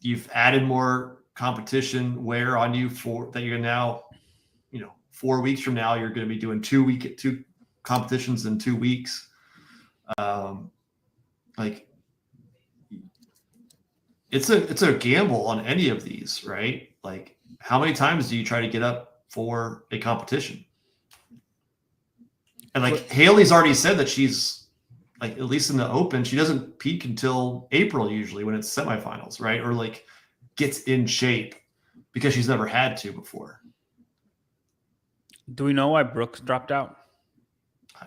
You've added more competition wear on you that you're now, 4 weeks from now, you're going to be doing 2 competitions in 2 weeks. Like it's a gamble on any of these, right? Like how many times do you try to get up for a competition? And like Haley's already said that she's like, at least in the open, she doesn't peak until April usually when it's semifinals, right? Or like gets in shape because she's never had to before. Do we know why Brooks dropped out?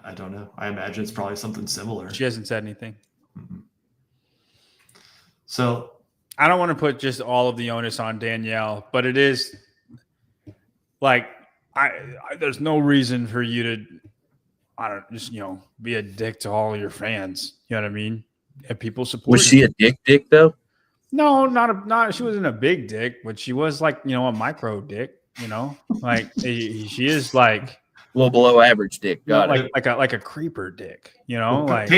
I don't know. I imagine it's probably something similar. She hasn't said anything. Mm-hmm. So I don't want to put just all of the onus on Danielle, but it is like there's no reason for you to just be a dick to all your fans. You know what I mean? And people support. Was she a dick though? No, not. She wasn't a big dick, but she was like a micro dick. Like she is like a little below average dick. Got it. Like a creeper dick. Like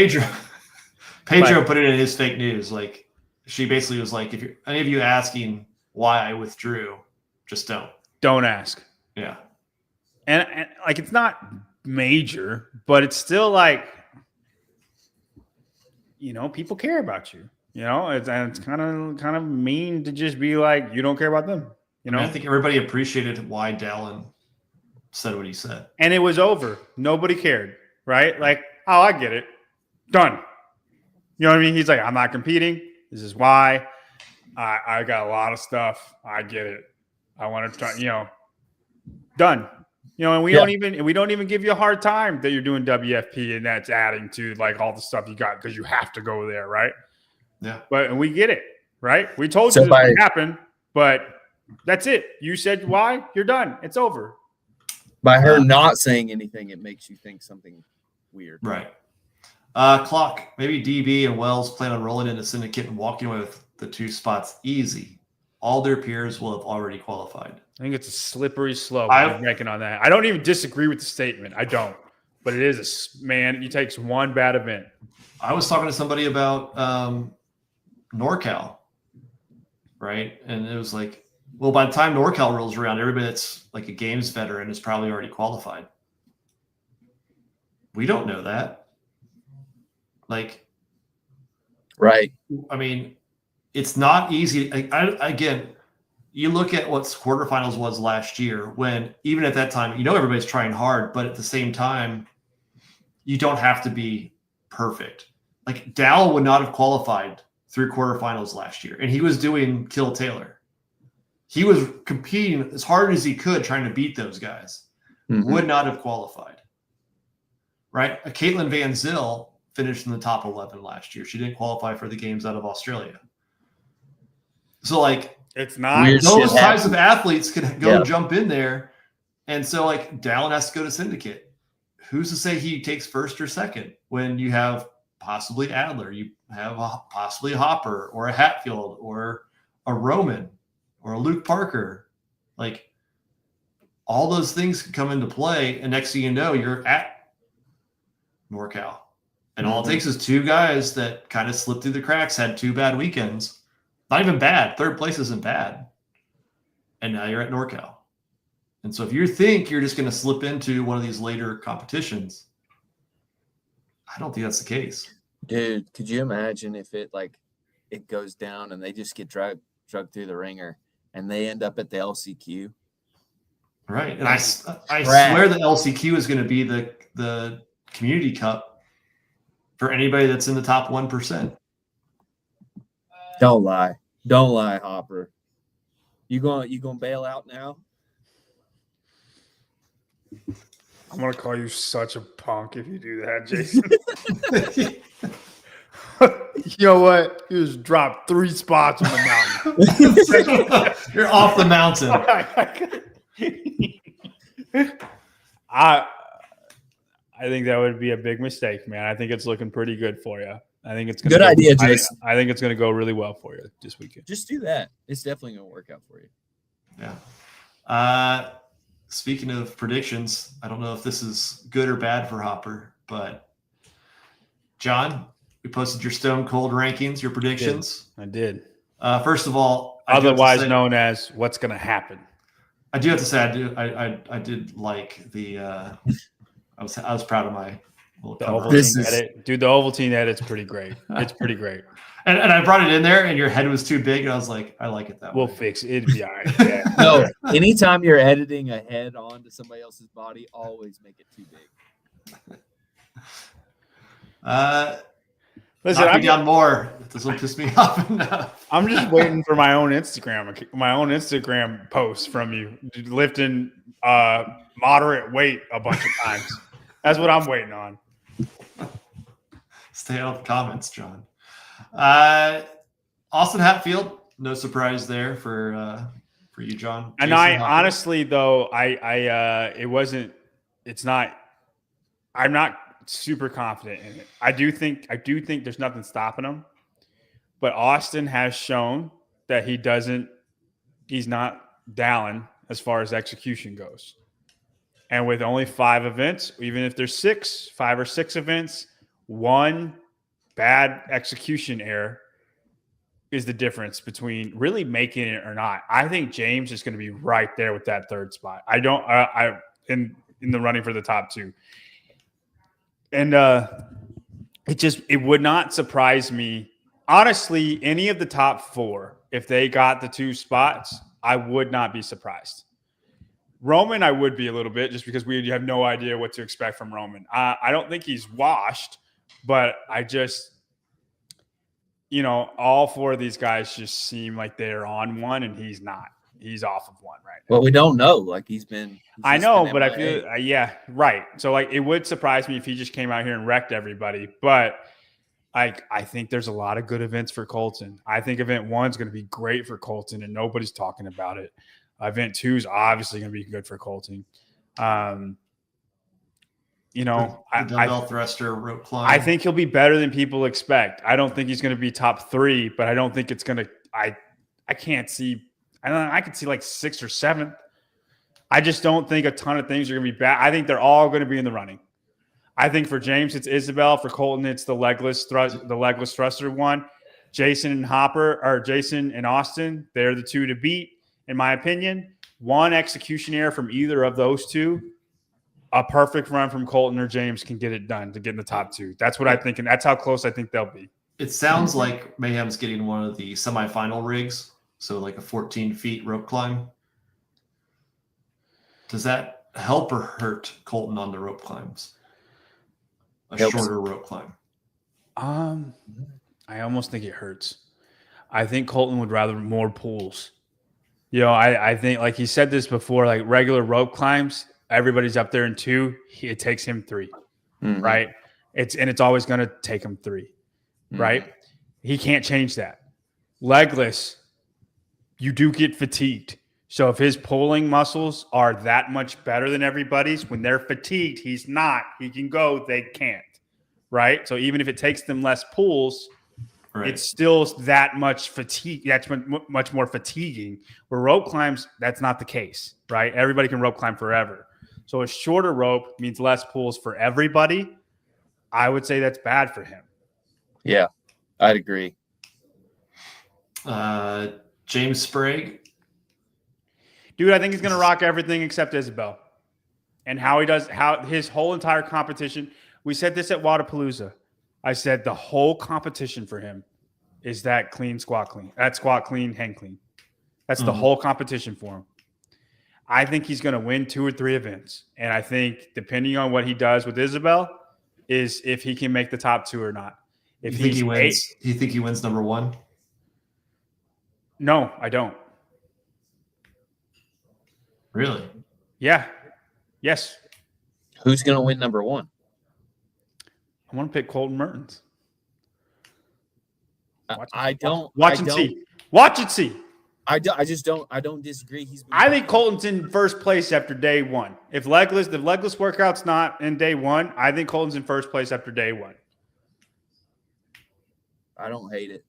Pedro put it in his fake news. Like she basically was like, if any of you asking why I withdrew, just don't ask. Yeah, and like it's not major, but it's still like people care about you. It's kind of mean to just be like you don't care about them. I think everybody appreciated why Dallin said what he said, and it was over. Nobody cared. right? Like, oh, I get it. Done. You know what I mean? He's like, I'm not competing. This is why. I got a lot of stuff. I get it. I want to try, done. And we don't even give you a hard time that you're doing WFP and that's adding to like all the stuff you got because you have to go there, right? Yeah. And we get it, right? We told you this would happen, but that's it. You said why? You're done. It's over. By her not saying anything, it makes you think something weird. Right. Clock. Maybe DB and Wells plan on rolling into syndicate and walking away with the 2 spots easy. All their peers will have already qualified. I think it's a slippery slope. I'm ranking on that. I don't even disagree with the statement. I don't. But it is it takes one bad event. I was talking to somebody about NorCal, right? And it was like, well, by the time NorCal rolls around, everybody that's like a games veteran is probably already qualified. We don't know that. Like, right. I mean, it's not easy. Again, you look at what quarterfinals was last year when even at that time, everybody's trying hard, but at the same time, you don't have to be perfect. Like Dow would not have qualified through quarterfinals last year, and he was doing Kill Taylor. He was competing as hard as he could, trying to beat those guys. Mm-hmm. Would not have qualified. Right? Caitlin Van Zyl finished in the top 11 last year. She didn't qualify for the games out of Australia. So, like, it's not those types of athletes can go jump in there. And so, like, Dallin has to go to syndicate. Who's to say he takes first or second when you have possibly Adler, you have possibly a Hopper or a Hatfield or a Roman or a Luke Parker? Like, all those things can come into play. And next thing you know, you're at NorCal. And all it takes is 2 guys that kind of slipped through the cracks, had 2 bad weekends. Not even bad. 3rd place isn't bad. And now you're at NorCal. And so if you think you're just going to slip into one of these later competitions, I don't think that's the case. Dude, could you imagine if it goes down and they just get drugged through the ringer and they end up at the LCQ? Right. And I swear the LCQ is going to be the community cup for anybody that's in the top 1%. Don't lie, Hopper. You gonna bail out now? I'm gonna call you such a punk if you do that, Jason. You know what? You just dropped 3 spots on the mountain. You're off the mountain. I think that would be a big mistake, man. I think it's looking pretty good for you. I think it's good idea, Jason. I think it's going to go really well for you this weekend. Just do that. It's definitely going to work out for you. Yeah. Speaking of predictions, I don't know if this is good or bad for Hopper, but John, we posted your Stone Cold rankings, your predictions. I did. First of all, otherwise known as what's going to happen. I do have to say, I did like the. I was proud of my. The Ovaltine edit. Dude, the Ovaltine edit's pretty great. It's pretty great. And I brought it in there, and your head was too big, and I was like, I like it that way. We'll fix it. It'd be all right. Yeah. No, anytime you're editing a head onto somebody else's body, always make it too big. Listen, I'm down more. This will piss me off enough. I'm just waiting for my own Instagram post from you, lifting moderate weight a bunch of times. That's what I'm waiting on. Stay out of the comments, John. Austin Hatfield, no surprise there for you, John. And Jason honestly, though, I'm not super confident in it. I do think there's nothing stopping him, but Austin has shown that he's not Dallin as far as execution goes. And with only 5 events, even if there's 5 or 6 events, one bad execution error is the difference between really making it or not. I think James is going to be right there with that 3rd spot. In the running for the top 2. And it would not surprise me. Honestly, any of the top 4, if they got the 2 spots, I would not be surprised. Roman, I would be a little bit just because we have no idea what to expect from Roman. I don't think he's washed, but I just, all four of these guys just seem like they're on one, and he's not. He's off of one right now. Well, we don't know. Like I know, but I feel, yeah, right. So like, it would surprise me if he just came out here and wrecked everybody. But I think there's a lot of good events for Colton. I think event 1 is going to be great for Colton, and nobody's talking about it. Event 2 is obviously going to be good for Colton. The dumbbell thruster rope climb. I think he'll be better than people expect. I don't think he's going to be top 3, but I don't think it's going to. I can't see. I don't know. I could see like 6th or 7th. I just don't think a ton of things are going to be bad. I think they're all going to be in the running. I think for James it's Isabel. For Colton it's the legless thruster one. Jason and Austin, they're the 2 to beat. In my opinion, one execution error from either of those 2, a perfect run from Colton or James can get it done to get in the top 2. That's what I think, and that's how close I think they'll be. It sounds like Mayhem's getting one of the semifinal rigs, so like a 14 feet rope climb. Does that help or hurt Colton on the rope climbs? Shorter rope climb. I almost think it hurts. I think Colton would rather more pools. I think, like he said this before, like regular rope climbs, everybody's up there in 2. It takes him 3, right? It's always going to take him 3, right? He can't change that. Legless, you do get fatigued. So if his pulling muscles are that much better than everybody's, when they're fatigued, he's not. He can go, they can't, right? So even if it takes them less pulls, it's still that much fatigue. That's much more fatiguing. Where rope climbs, that's not the case, right? Everybody can rope climb forever. So a shorter rope means less pulls for everybody. I would say that's bad for him. Yeah, I'd agree. James Sprague. Dude, I think he's going to rock everything except Isabel. And how his whole entire competition. We said this at Wadapalooza. I said the whole competition for him is that clean, squat, clean. That squat, clean, hang clean. That's the whole competition for him. I think he's going to win 2 or 3 events. And I think depending on what he does with Isabel is if he can make the top 2 or not. If you think he wins? Do you think he wins number 1? No, I don't. Really? Yeah. Yes. Who's going to win number 1? I want to pick Colton Mertens. I don't. Watch and see. Watch and see. I just don't. I don't disagree. I think Colton's in first place after day 1. If the legless workout's not in day 1, I think Colton's in first place after day 1. I don't hate it.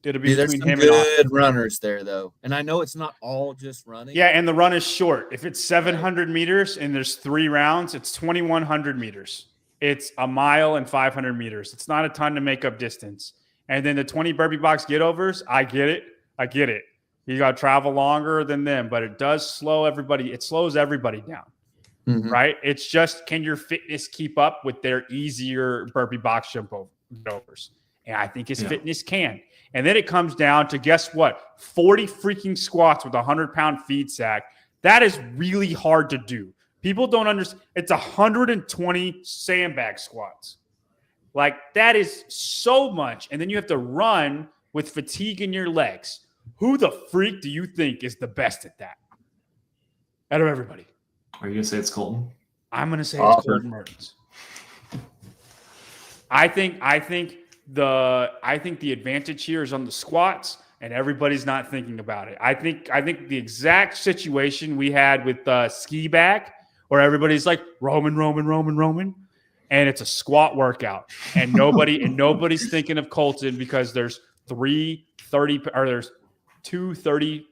It'll be there's between some him good and runners there, though, and I know it's not all just running. Yeah, and the run is short. If it's 700 meters and there's 3 rounds, it's 2,100 meters. It's a mile and 500 meters. It's not a ton to make up distance. And then the 20 burpee box get-overs, I get it. You got to travel longer than them, but it does slow everybody. It slows everybody down, right? It's just, can your fitness keep up with their easier burpee box jump overs? And I think his fitness can. And then it comes down to, guess what? 40 freaking squats with a 100-pound feed sack. That is really hard to do. People don't understand. It's 120 sandbag squats. Like, that is so much. And then you have to run with fatigue in your legs. Who the freak do you think is the best at that? Out of everybody. Are you going to say it's Colton? I'm going to say it's Colton Mertens. I think the advantage here is on the squats, and everybody's not thinking about it. I think the exact situation we had with ski bag, where everybody's like Roman, and it's a squat workout, and nobody's thinking of Colton because there's 230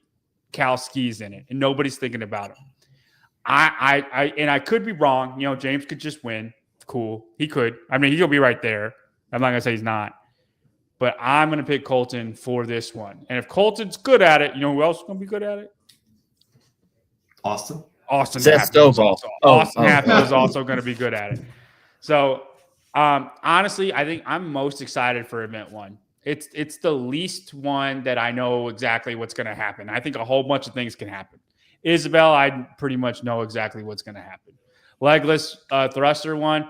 cal skis in it, and nobody's thinking about him. I could be wrong. James could just win. Cool, he could. I mean, he'll be right there. I'm not gonna say he's not, but I'm gonna pick Colton for this one. And if Colton's good at it, you know who else is gonna be good at it? Austin Hatfield is also going to be good at it. So, honestly, I think I'm most excited for event 1. It's the least one that I know exactly what's going to happen. I think a whole bunch of things can happen. Isabel, I pretty much know exactly what's going to happen. Legless thruster one,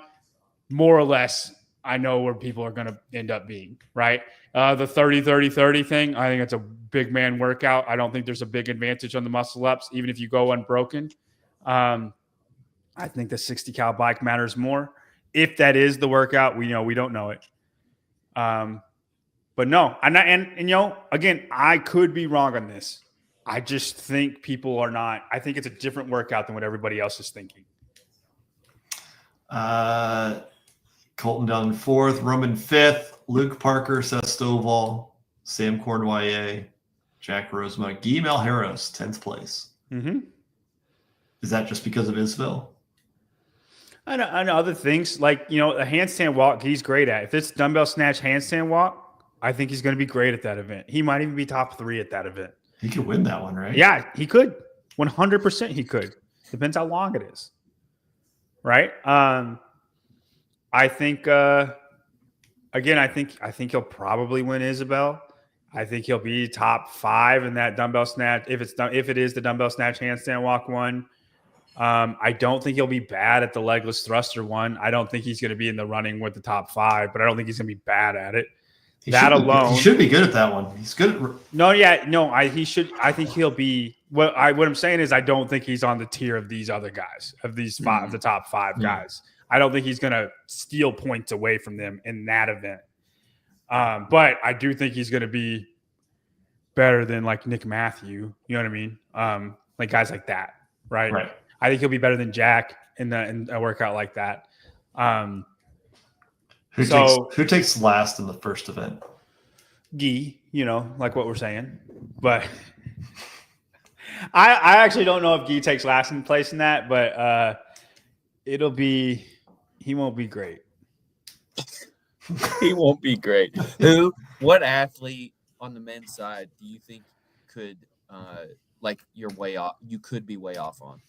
more or less, I know where people are going to end up being, right? The 30-30-30 thing, I think it's a big man workout. I don't think there's a big advantage on the muscle ups, even if you go unbroken. I think the 60 cal bike matters more. If that is the workout, we don't know it. But no, again, I could be wrong on this. I just think people are not. I think it's a different workout than what everybody else is thinking. Colton down 4th, Roman 5th, Luke Parker, Seth Stovall, Sam Cornwyer, Jack Rosema, Guy Malheiros, 10th place. Mm-hmm. Is that just because of Isabel? I know other things like, a handstand walk he's great at. If it's dumbbell snatch handstand walk, I think he's going to be great at that event. He might even be top 3 at that event. He could win that one, right? Yeah, he could. 100% he could. Depends how long it is. Right? I think I think he'll probably win Isabel. I think he'll be top 5 in that dumbbell snatch if it is the dumbbell snatch handstand walk one. I don't think he'll be bad at the legless thruster one. I don't think he's going to be in the running with the top 5, but I don't think he's going to be bad at it. He should be good at that one. He's good at he should. I think he'll be. What I'm saying is I don't think he's on the tier of these other guys, of these 5, the top 5 guys. I don't think he's going to steal points away from them in that event. But I do think he's going to be better than like Nick Matthew. You know what I mean? Like guys like that, right? Right. I think he'll be better than Jack in a workout like that. Who takes last in the first event? Guy, like what we're saying. But I actually don't know if Guy takes last in place in that, but he won't be great. He won't be great. What athlete on the men's side do you think could you're way off? You could be way off on.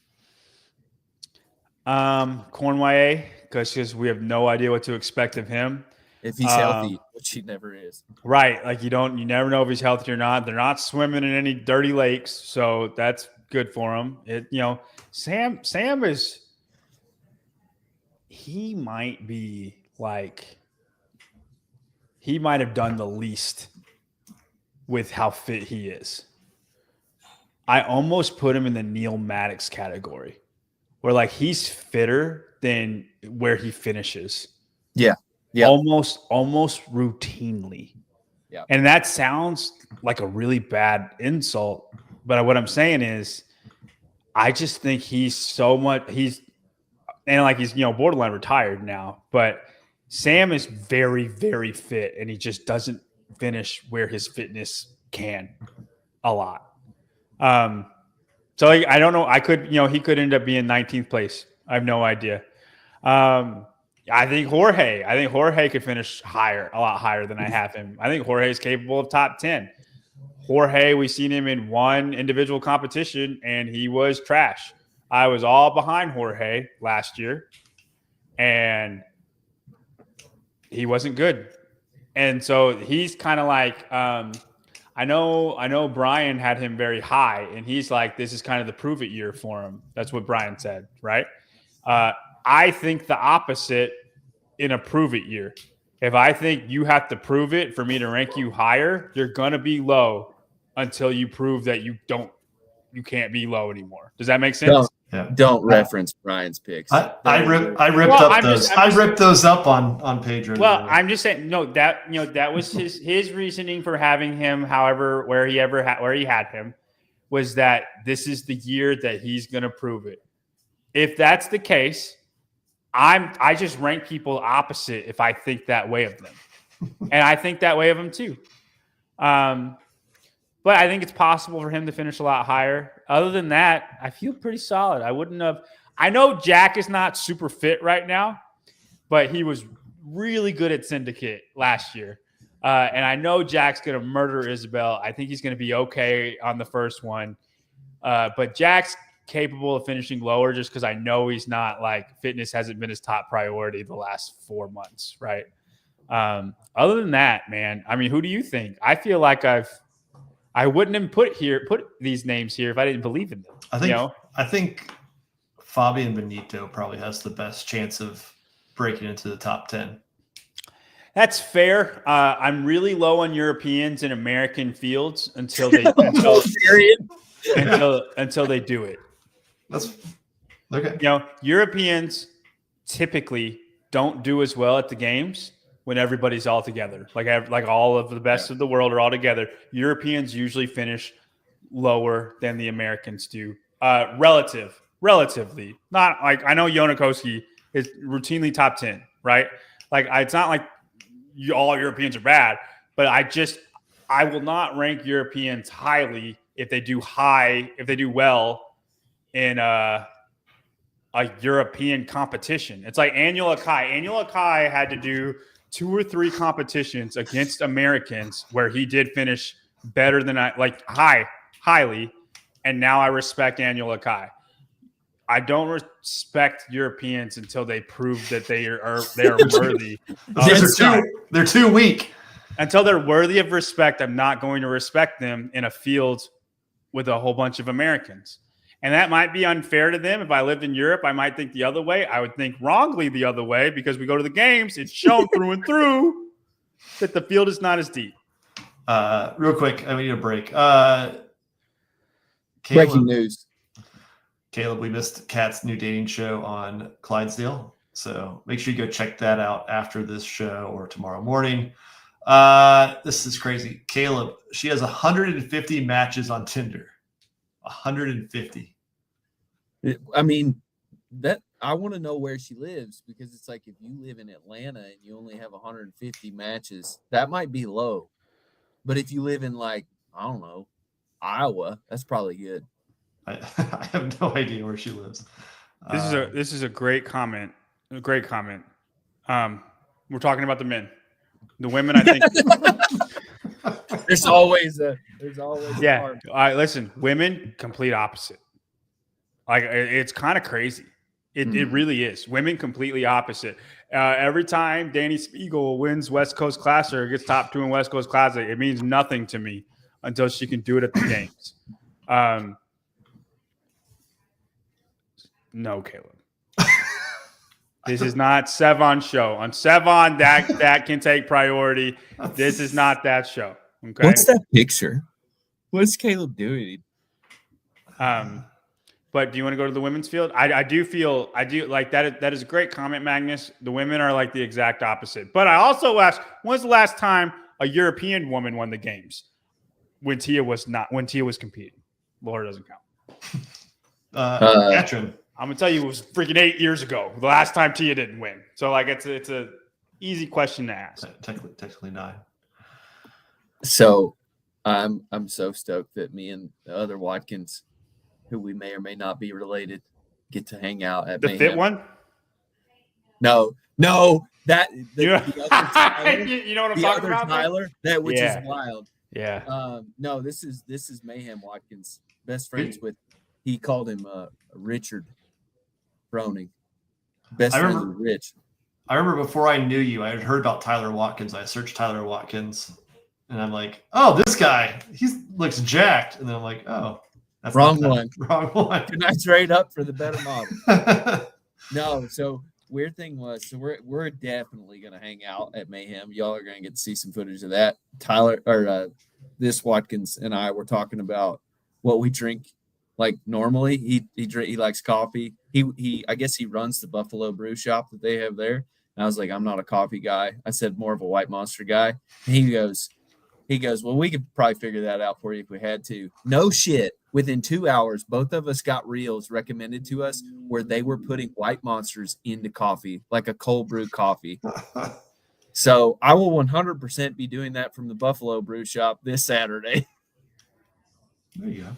Cornwyer, because we have no idea what to expect of him. If he's healthy, which he never is. Right. Like you never know if he's healthy or not. They're not swimming in any dirty lakes, so that's good for him. Sam is, he might have done the least with how fit he is. I almost put him in the Neil Maddox category, where he's fitter than where he finishes. Yeah. Almost routinely. Yeah. And that sounds like a really bad insult, but what I'm saying is I just think he's borderline retired now, but Sam is very, very fit and he just doesn't finish where his fitness can a lot. So I don't know. He could end up being 19th place. I have no idea. I think Jorge could finish a lot higher than I have him. I think Jorge is capable of top 10. Jorge, we've seen him in one individual competition and he was trash. I was all behind Jorge last year and he wasn't good. And so he's kind of like, I know Brian had him very high and he's like, this is kind of the prove it year for him. That's what Brian said, right? I think the opposite in a prove it year. If I think you have to prove it for me to rank you higher, you're going to be low until you prove that you can't be low anymore. Does that make sense? Don't reference Brian's picks. I ripped those up on Pedro. Well, I'm just saying, that was his reasoning for having him. However, where he had him was that this is the year that he's going to prove it. If that's the case, I just rank people opposite if I think that way of them, and I think that way of him too. But I think it's possible for him to finish a lot higher. Other than that, I feel pretty solid. I know Jack is not super fit right now, but he was really good at Syndicate last year. And I know Jack's going to murder Isabel. I think he's going to be okay on the first one. But Jack's capable of finishing lower just because I know he's not fitness hasn't been his top priority the last 4 months, right? Other than that, man, I mean, who do you think? I feel like I wouldn't have put these names here if I didn't believe in them. I think Fabian Benito probably has the best chance of breaking into the top 10. That's fair. I'm really low on Europeans in American fields until they until they do it. That's okay. Europeans typically don't do as well at the games when everybody's all together. Like all of the best of the world are all together. Europeans usually finish lower than the Americans do. Relatively. Not like I know Jonakowski is routinely top 10, right? Like it's not like all Europeans are bad, but I will not rank Europeans highly if they do well in a European competition. It's like Annual Akai. Annual Akai had to do 2 or 3 competitions against Americans where he did finish better than highly, and now I respect Annual Akai. I don't respect Europeans until they prove that they are worthy. They're too weak. Until they're worthy of respect, I'm not going to respect them in a field with a whole bunch of Americans. And that might be unfair to them. If I lived in Europe, I might think the other way. I would think wrongly the other way because we go to the games. It's shown through and through that the field is not as deep. Real quick, I need a break. Breaking news. Caleb, we missed Kat's new dating show on Clydesdale. So make sure you go check that out after this show or tomorrow morning. This is crazy. Caleb, she has 150 matches on Tinder. 150. I mean, that I want to know where she lives because it's like if you live in Atlanta and you only have 150 matches, that might be low. But if you live in I don't know, Iowa, that's probably good. I have no idea where she lives. This is a great comment. A great comment. We're talking about the men. The women, I think. There's always yeah. All right, listen. Women, complete opposite. It's kind of crazy. It really is. Women, completely opposite. Every time Danny Spiegel wins West Coast Classic or gets top 2 in West Coast Classic, it means nothing to me until she can do it at the games. No, Caleb. This is not Sevon's show. On Sevon, that can take priority. This is not that show. Okay. What's that picture? What's Caleb doing? But do you want to go to the women's field? I do like that. That is a great comment, Magnus. The women are like the exact opposite. But I also asked, when's the last time a European woman won the games? When Tia was competing. Laura doesn't count. Katrin. I'm gonna tell you, it was freaking 8 years ago. The last time Tia didn't win. So it's a easy question to ask. Technically 9. So I'm so stoked that me and the other Watkins, who we may or may not be related, get to hang out at the Mayhem. fit one. No, that the other Tyler, you know what I'm talking about, Tyler, which is wild. Yeah. No, this is Mayhem Watkins, best friends with. He called him Richard Browning. Best friend with Rich. I remember before I knew you, I had heard about Tyler Watkins. I searched Tyler Watkins, and I'm like, "Oh, this guy, he looks jacked." And then I'm like, "Oh, that's wrong one. Wrong one." Can I trade up for the better model? No. So weird thing was, so we're definitely gonna hang out at Mayhem. Y'all are gonna get to see some footage of that. Tyler or this Watkins and I were talking about what we drink. Like normally, he likes coffee. He I guess he runs the Buffalo Brew Shop that they have there. And I was like, I'm not a coffee guy. I said more of a White Monster guy. And he goes, well, we could probably figure that out for you if we had to. No shit. Within 2 hours, both of us got reels recommended to us where they were putting White Monsters into coffee, like a cold brew coffee. So I will 100% be doing that from the Buffalo Brew Shop this Saturday. There you go.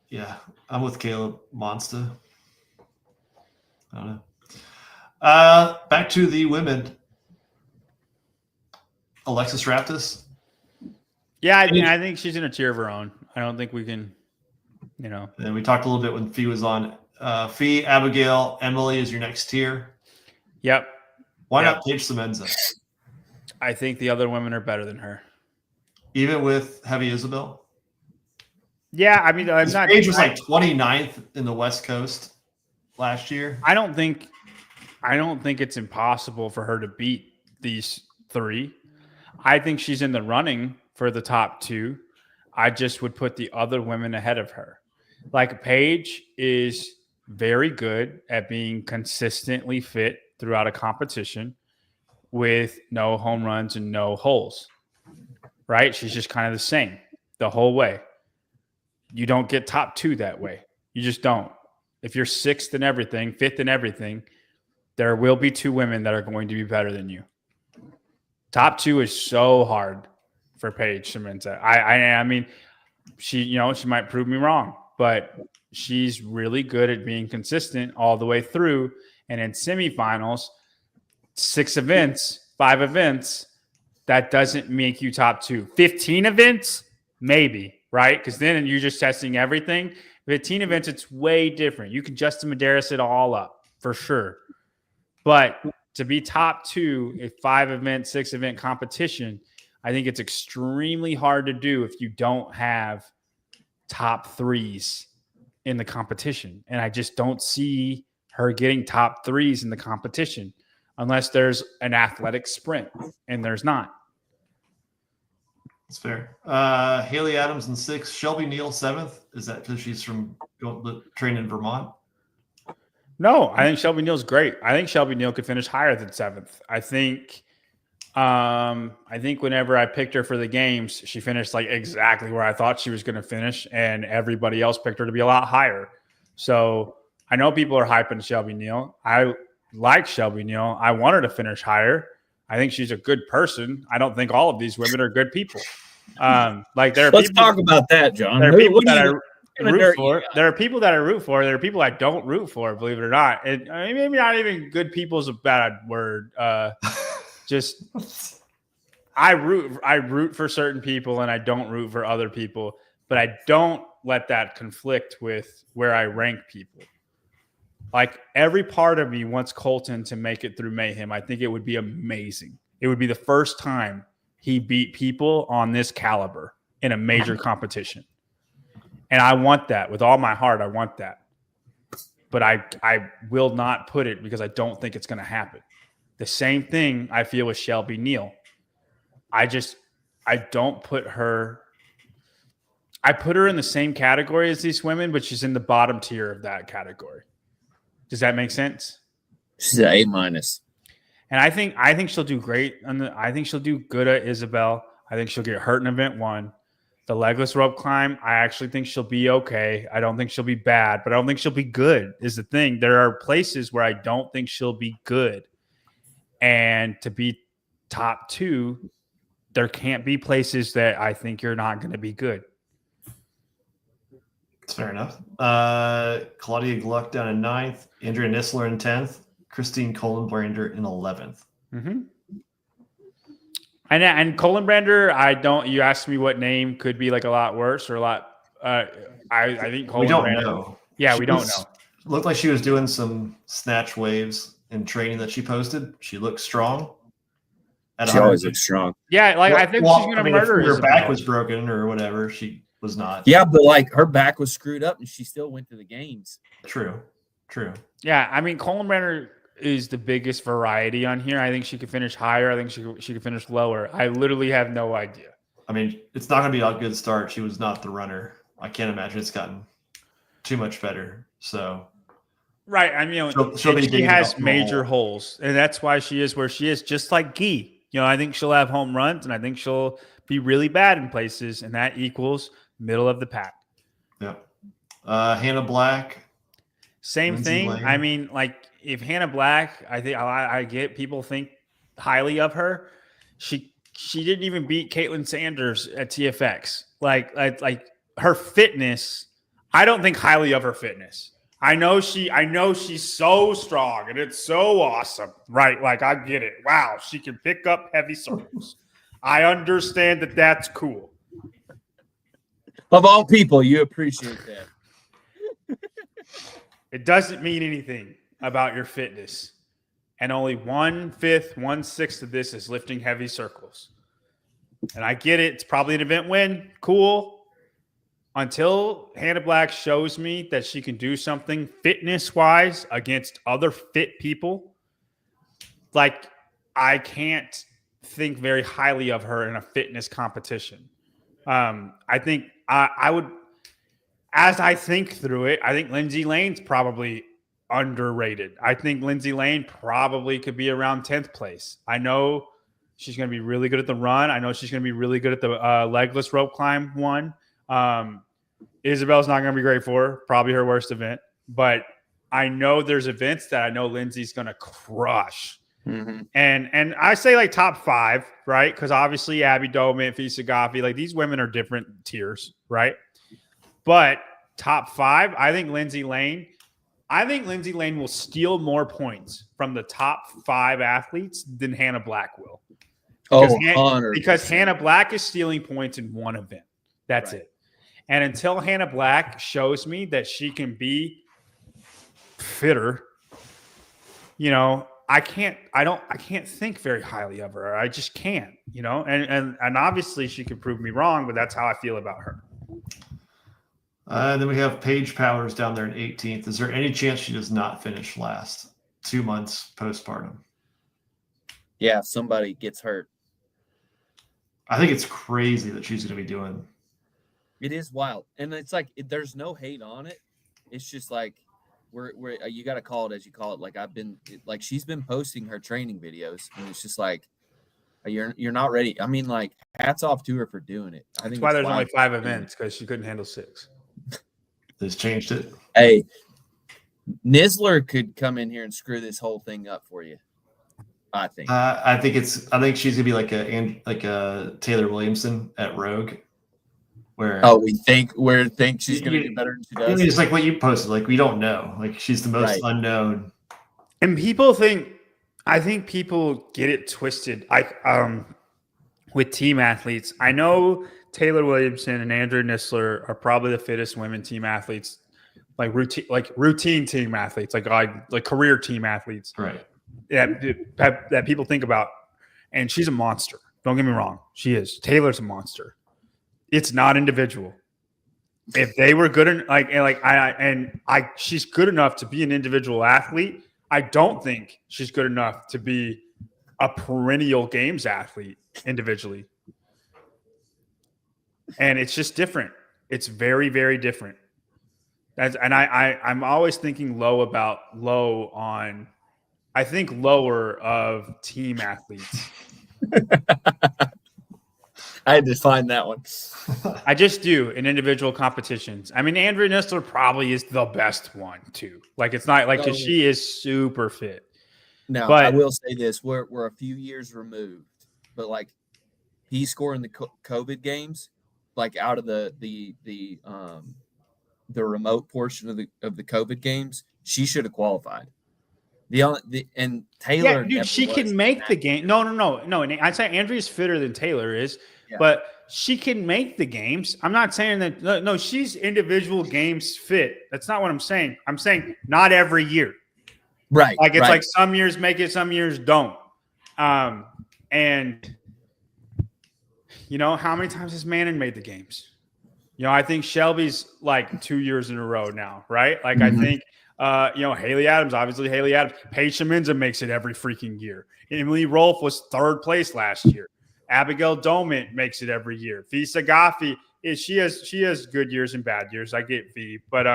Yeah, I'm with Caleb Monster. I don't know. Back to the women. Alexis Raptis. Yeah, I think she's in a tier of her own. I don't think we can, And we talked a little bit when Fee was on. Fee, Abigail, Emily is your next tier. Yep. Why not Paige Semenza? I think the other women are better than her. Even with Heavy Isabel? Yeah, I mean, I'm not. Paige was like 29th in the West Coast last year. I don't think it's impossible for her to beat these three. I think she's in the running for the top two. I just would put the other women ahead of her. Like Paige is very good at being consistently fit throughout a competition with no home runs and no holes, right? She's just kind of the same the whole way. You don't get top two that way. You just don't. If you're sixth in everything, fifth in everything, there will be two women that are going to be better than you. Top two is so hard for Paige Samantha. I mean, she might prove me wrong, but she's really good at being consistent all the way through. And in semifinals, 6 events, 5 events, that doesn't make you top two. 15 events, maybe, right? Because then you're just testing everything. 15 events, it's way different. You can Justin Medeiros it all up for sure. But to be top two at 5 event, 6 event competition, I think it's extremely hard to do if you don't have top threes in the competition. And I just don't see her getting top threes in the competition unless there's an athletic sprint, and there's not. That's fair. Haley Adams in 6th, Shelby Neal 7th. Is that because she's from training in Vermont? No, I think Shelby Neal's great. I think Shelby Neal could finish higher than 7th. I think whenever I picked her for the games, she finished like exactly where I thought she was going to finish, and everybody else picked her to be a lot higher. So I know people are hyping Shelby Neal. I like Shelby Neal. I want her to finish higher. I think she's a good person. I don't think all of these women are good people. Let's talk about that, John. There are people that I root for. There are people that I root for. There are people I don't root for, believe it or not. And maybe not even good people is a bad word. Just I root for certain people and I don't root for other people, but I don't let that conflict with where I rank people. Like every part of me wants Colton to make it through Mayhem. I think it would be amazing. It would be the first time he beat people on this caliber in a major competition. And I want that with all my heart. I want that. But I will not put it because I don't think it's going to happen. The same thing I feel with Shelby Neal. I don't put her. I put her in the same category as these women, but she's in the bottom tier of that category. Does that make sense? She's an A-. And I think she'll do great. I think she'll do good at Isabel. I think she'll get hurt in event 1. The legless rope climb, I actually think she'll be okay. I don't think she'll be bad, but I don't think she'll be good is the thing. There are places where I don't think she'll be good. And to be top 2, there can't be places that I think you're not going to be good. That's fair enough. Claudia Gluck down in 9th, Andrea Nisler in 10th, Christine Kohlenbrander in 11th. Mm-hmm. And Kohlenbrander, you asked me what name could be like a lot worse or a lot. I think Kohlenbrander. We don't know. Yeah, we don't know. Looked like she was doing some snatch waves in training that she posted. She looked strong. She always looks strong. Yeah, I think she's going to murder her back was broken or whatever. She was not. Yeah, but her back was screwed up and she still went to the games. True. Yeah, I mean, Kohlenbrander is the biggest variety on here. I think she could finish higher. I think she could finish lower. I literally have no idea. I mean, it's not going to be a good start. She was not the runner. I can't imagine it's gotten too much better. So, right. I mean, she has major holes, and that's why she is where she is. Just like Guy, I think she'll have home runs, and I think she'll be really bad in places, and that equals middle of the pack. Yeah. Hannah Black. Same Lindsay thing. Lane. I mean, if Hannah Black, I think I get people think highly of her. She didn't even beat Caitlin Sanders at TFX. Like her fitness, I don't think highly of her fitness. I know she's so strong and it's so awesome, right? I get it. Wow, she can pick up heavy circles. I understand that that's cool. Of all people, you appreciate that. It doesn't mean anything about your fitness. and only 1/5, 1/6 of this is lifting heavy circles. And I get it. It's probably an event win. Cool. Until Hannah Black shows me that she can do something fitness-wise against other fit people, like, I can't think very highly of her in a fitness competition. I think I would, as I think through it, I think Lindsay Lane's probably underrated. I think Lindsay Lane probably could be around 10th place. I know she's going to be really good at the run. I know she's going to be really good at the legless rope climb one. Isabel's not going to be great for her, probably her worst event. But I know there's events that I know Lindsay's going to crush. Mm-hmm. And I say like top 5, right? Because obviously Abby Doman, Saghafi, like these women are different tiers, right? But top 5, I think Lindsay Lane will steal more points from the top 5 athletes than Hannah Black will. Because Hannah Black is stealing points in one event. That's right. It. And until Hannah Black shows me that she can be fitter, I can't think very highly of her. I just can't, and obviously she could prove me wrong, but that's how I feel about her. Then we have Paige Powers down there in 18th. Is there any chance she does not finish last 2 months postpartum? Yeah, if somebody gets hurt. I think it's crazy that she's going to be doing. It is wild. And it's like, there's no hate on it. It's just like, we're you got to call it as you call it. Like she's been posting her training videos, and it's just like, you're not ready. I mean, like, hats off to her for doing it. I think that's why there's only 5 events, because she couldn't handle 6. They changed it. Hey, Nisler could come in here and screw this whole thing up for you. I think. I think she's gonna be like a Taylor Williamson at Rogue, where we think she's gonna do better than she does. It's like what you posted. Like, we don't know. Like, she's the most unknown. And I think people get it twisted. With team athletes, I know Taylor Williamson and Andrea Nisler are probably the fittest women team athletes, like routine team athletes, like career team athletes, right? That people think about. And she's a monster. Don't get me wrong, she is. Taylor's a monster. It's not individual. If they were good, she's good enough to be an individual athlete. I don't think she's good enough to be a perennial games athlete individually. And it's just different. It's very, very different. I'm always thinking lower of team athletes. I had to find that one. I just do in individual competitions. I mean, Andrea Nisler probably is the best one too. Like, it's not like, because she is super fit. Now, but I will say this: we're a few years removed, but like, he's scoring the COVID games, like out of the remote portion of the COVID games, she should have qualified. And Taylor, dude, she can make the game. No. And I'd say Andrea's fitter than Taylor is, but she can make the games. I'm not saying that. No, she's individual games fit. That's not what I'm saying. I'm saying not every year. Right. Like, it's like some years make it, some years don't. And how many times has Mannon made the games? I think Shelby's like 2 years in a row now, right? Like, I think, Haley Adams, obviously Haley Adams. Paige Sheminza makes it every freaking year. Emily Rolfe was 3rd place last year. Abigail Doman makes it every year. Fee Saghafi, she has good years and bad years. I get Fee. But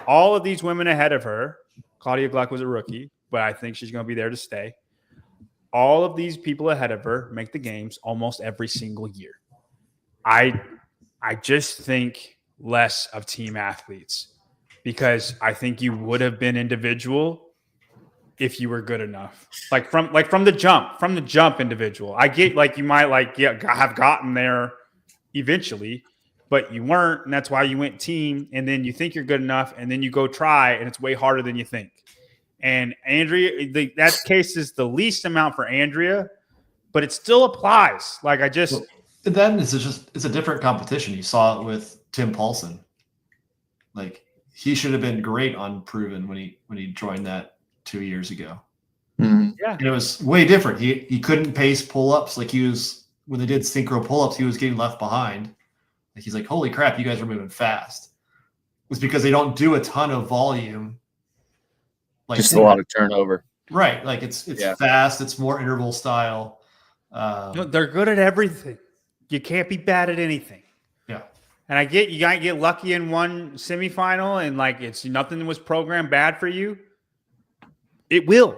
all of these women ahead of her, Claudia Gluck was a rookie, but I think she's going to be there to stay. All of these people ahead of her make the games almost every single year. I just think less of team athletes, because I think you would have been individual if you were good enough. Like from the jump individual. I get, like, you might have gotten there eventually, but you weren't, and that's why you went team, and then you think you're good enough, and then you go try, and it's way harder than you think. And Andrea, that case is the least amount for Andrea, but it still applies. Like, then it's a different competition. You saw it with Tim Paulson. Like, he should have been great on Proven when he joined that 2 years ago. Mhm. Yeah. And it was way different. He couldn't pace pull-ups like he was when they did synchro pull-ups. He was getting left behind. Like he's like, holy crap, you guys are moving fast. It's because they don't do a ton of volume. Like Just a lot of turnover. Right. Like it's fast. It's more interval style. They're good at everything. You can't be bad at anything. Yeah. And I get you gotta get lucky in one semifinal and like it's nothing was programmed bad for you. It will.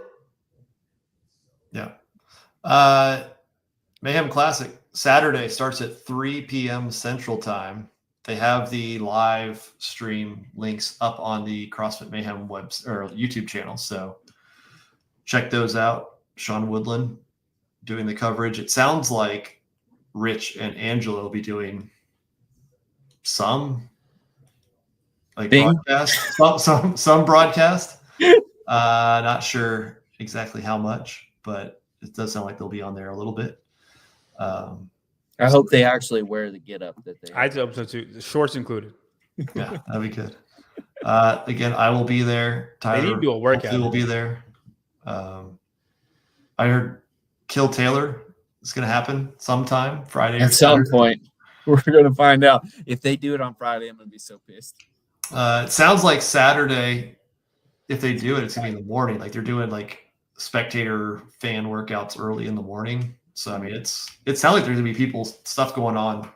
Yeah. Mayhem Classic Saturday starts at 3 p.m. Central Time. They have the live stream links up on the CrossFit Mayhem or YouTube channel. So check those out. Sean Woodland doing the coverage. It sounds like Rich and Angela will be doing some like broadcast, some broadcast. Not sure exactly how much, but it does sound like they'll be on there a little bit. I hope they actually wear the get up that they. I hope so too. The shorts included. Yeah, that'd be good. Again, I will be there. Tyler They need to do a workout. will be there. I heard Kill Taylor is going to happen sometime Friday. At some point, we're going to find out. If they do it on Friday, I'm going to be so pissed. It sounds like Saturday. If they do it, it's going to be in the morning. Like they're doing like spectator fan workouts early in the morning. So I mean, it sounds like there's going to be stuff going on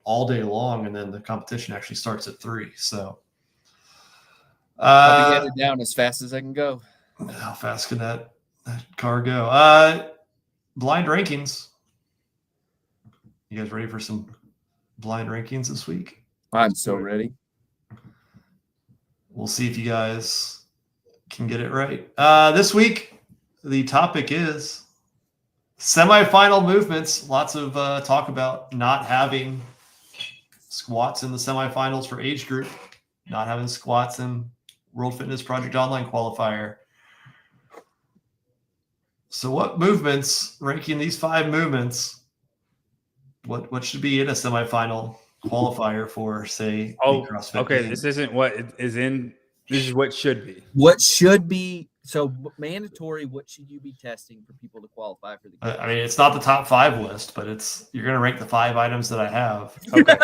all day long, and then the competition actually starts at 3. So I'll be headed down as fast as I can go. How fast can that car go? Blind rankings. You guys ready for some blind rankings this week? I'm so ready. We'll see if you guys can get it right. This week, the topic is semifinal movements. Lots of talk about not having squats in the semifinals for age group, not having squats in World Fitness Project Online qualifier. So what movements, ranking these 5 movements, what should be in a semifinal qualifier for, say, CrossFit okay. Games? This isn't what is in. This is what should be. What should be mandatory? What should you be testing for people to qualify for the game? I mean, it's not the top 5 list, but you're going to rank the 5 items that I have. Okay.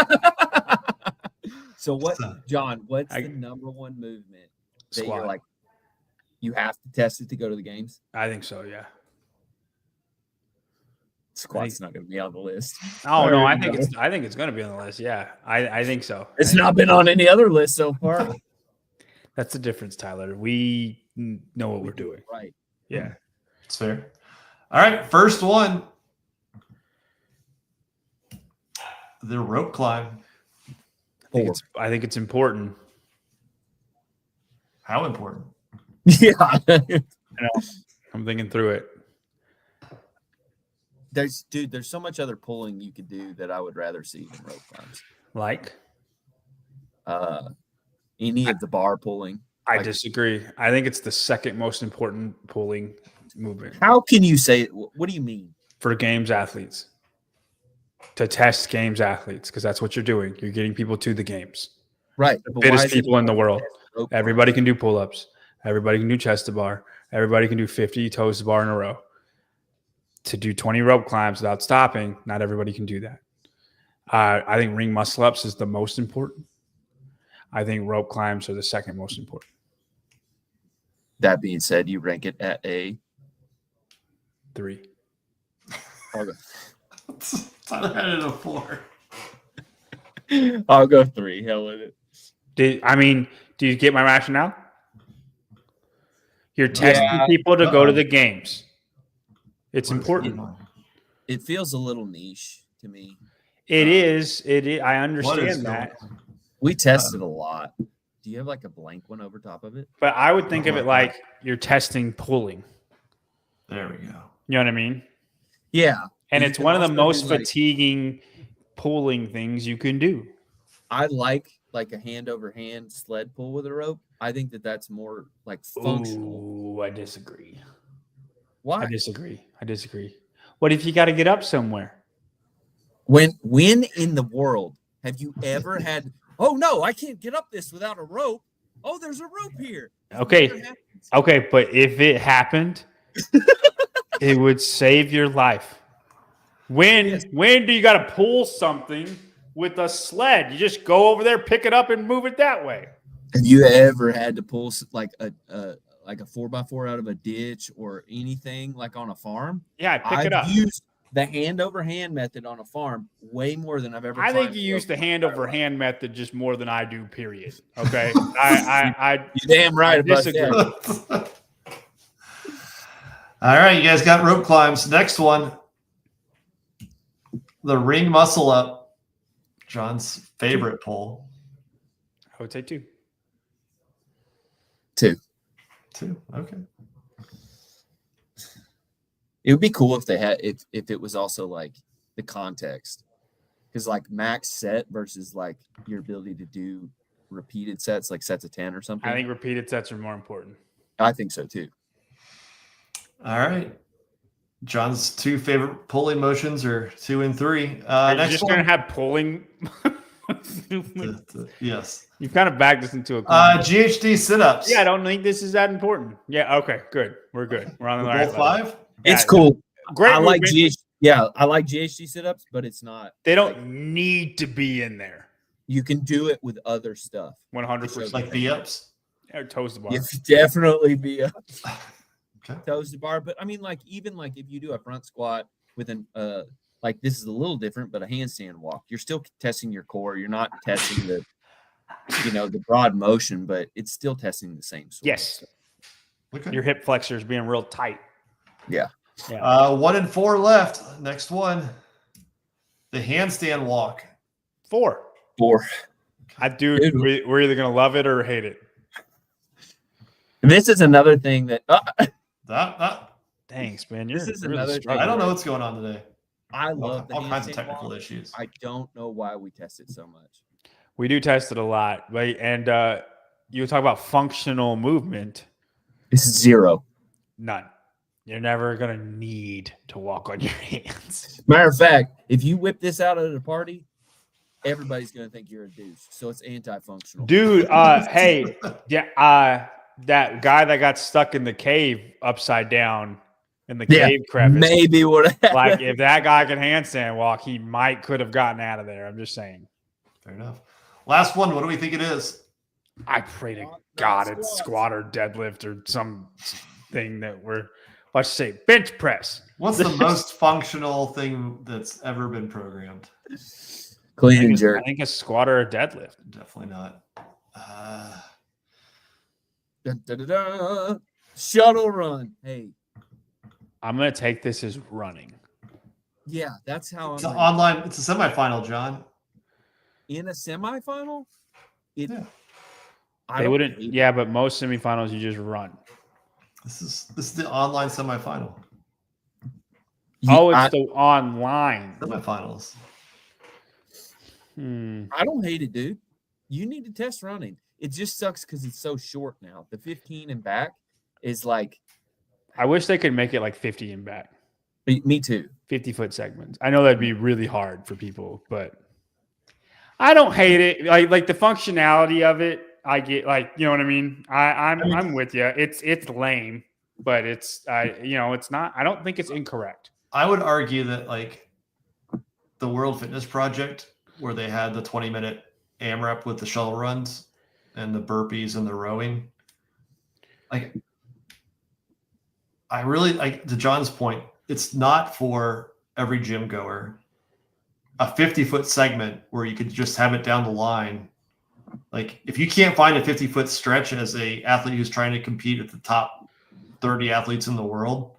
So John? What's the number one movement that Squat. you're like? You have to test it to go to the games. I think so. Yeah. Squat's not going to be on the list. Oh no, I think it's going to be on the list. Yeah, I think so. It's not been on any other list so far. That's the difference, Tyler. We know what we're doing. Right. Yeah. It's fair. All right, first one. The rope climb. I think it's important. How important? Yeah. I know. I'm thinking through it. There's so much other pulling you could do that I would rather see than rope climbs. Like? Any of the bar pulling. I disagree. I think it's the second most important pulling movement. How can you say it? What do you mean? For games athletes. To test games athletes, because that's what you're doing. You're getting people to the games. Right. The fittest people in the world. Everybody can do pull-ups. Everybody can do chest to bar. Everybody can do 50 toes to bar in a row. To do 20 rope climbs without stopping, not everybody can do that. I think ring muscle ups is the most important. I think rope climbs are the second most important. That being said, you rank it at a 3. Okay. Tyler had it a 4. I'll go 3. Hell with it. Do you get my rationale? You're testing people to go to the games. It's important. It feels a little niche to me. It is. I understand that. We tested a lot. Do you have like a blank one over top of it? But I would think of it like you're testing pulling. There we go. You know what I mean? Yeah. And it's one of the most fatiguing pulling things you can do. I like a hand over hand sled pull with a rope. I think that's more like functional. Ooh, I disagree. Why? I disagree. What if you got to get up somewhere? When in the world have you ever had, oh no, I can't get up this without a rope. Oh, there's a rope here. Okay. But if it happened, It would save your life. When do you got to pull something with a sled? You just go over there, pick it up, and move it that way. Have you ever had to pull like a 4x4 out of a ditch or anything like on a farm? Yeah, pick it up. I've used the hand over hand method on a farm way more than I've ever. I think you use the hand over hand method just more than I do. Period. Okay, You're damn right about disagree. that. All right, you guys got rope climbs. Next one, the ring muscle up. John's favorite pull. I would say 2. 2. Okay. It would be cool if they had if it was also like the context, because like max set versus like your ability to do repeated sets, like sets of 10 or something. I think repeated sets are more important. I think so too. All right. John's 2 favorite pulling motions are 2 and 3. Are you Next just one. gonna have pulling? Yes. You've kind of backed us into a corner. GHD sit-ups. Yeah, I don't think this is that important. Yeah, okay, good. We're good. We're on the right Both level. 5. It's Yeah, cool. Great. I like movement. I like GHD sit-ups, but it's not. They don't need to be in there. You can do it with other stuff. 100%. Like B-ups. Or toes the bar. You definitely be a Okay. toes to bar, but I mean, like even like if you do a front squat with an like this is a little different, but a handstand walk, you're still testing your core. You're not testing the the broad motion, but it's still testing the same sort. Yes. Okay. Your hip flexors being real tight. Yeah. 1 and 4 left. Next one, the handstand walk. 4. Dude. We're either gonna love it or hate it. This is another thing that Thanks, man. This is really another thing. struggling. I don't know what's going on today. I love the all kinds of handstand technical walk. issues. I don't know why we test it so much. We do test it a lot, right? And you talk about functional movement. This is 0. None. You're never gonna need to walk on your hands. Matter of fact, if you whip this out at a party, everybody's gonna think you're a douche. So it's anti-functional. Dude, hey, that guy that got stuck in the cave upside down in the cave crevice. Maybe would have Like if that guy can handstand walk, he could have gotten out of there. I'm just saying. Fair enough. Last one. What do we think it is? I pray to God it's squat or deadlift or something that let's say bench press. What's the most functional thing that's ever been programmed? clean and jerk. I think a squat or a deadlift. Definitely not. Dun, dun, dun, dun. Shuttle run. Hey, I'm gonna take this as running. yeah, that's how It's I'm an online. It's a semifinal, John. in a semifinal. Yeah. They wouldn't. Yeah, but most semifinals you just run. This is the online semifinal. It's the online. Semifinals. I don't hate it, dude. You need to test running. It just sucks because it's so short now. The 15 and back is like. I wish they could make it like 50 and back. Me too. 50-foot segments. I know that'd be really hard for people, but I don't hate it. Like the functionality of it, I get. Like, you know what I mean? I'm with you. It's lame, but it's it's not. I don't think it's incorrect. I would argue that like the World Fitness Project, where they had the 20-minute AMRAP with the shuttle runs and the burpees and the rowing, like I really like, to John's point, it's not for every gym goer. A 50-foot segment where you could just have it down the line. Like if you can't find a 50-foot stretch as a athlete who's trying to compete at the top 30 athletes in the world,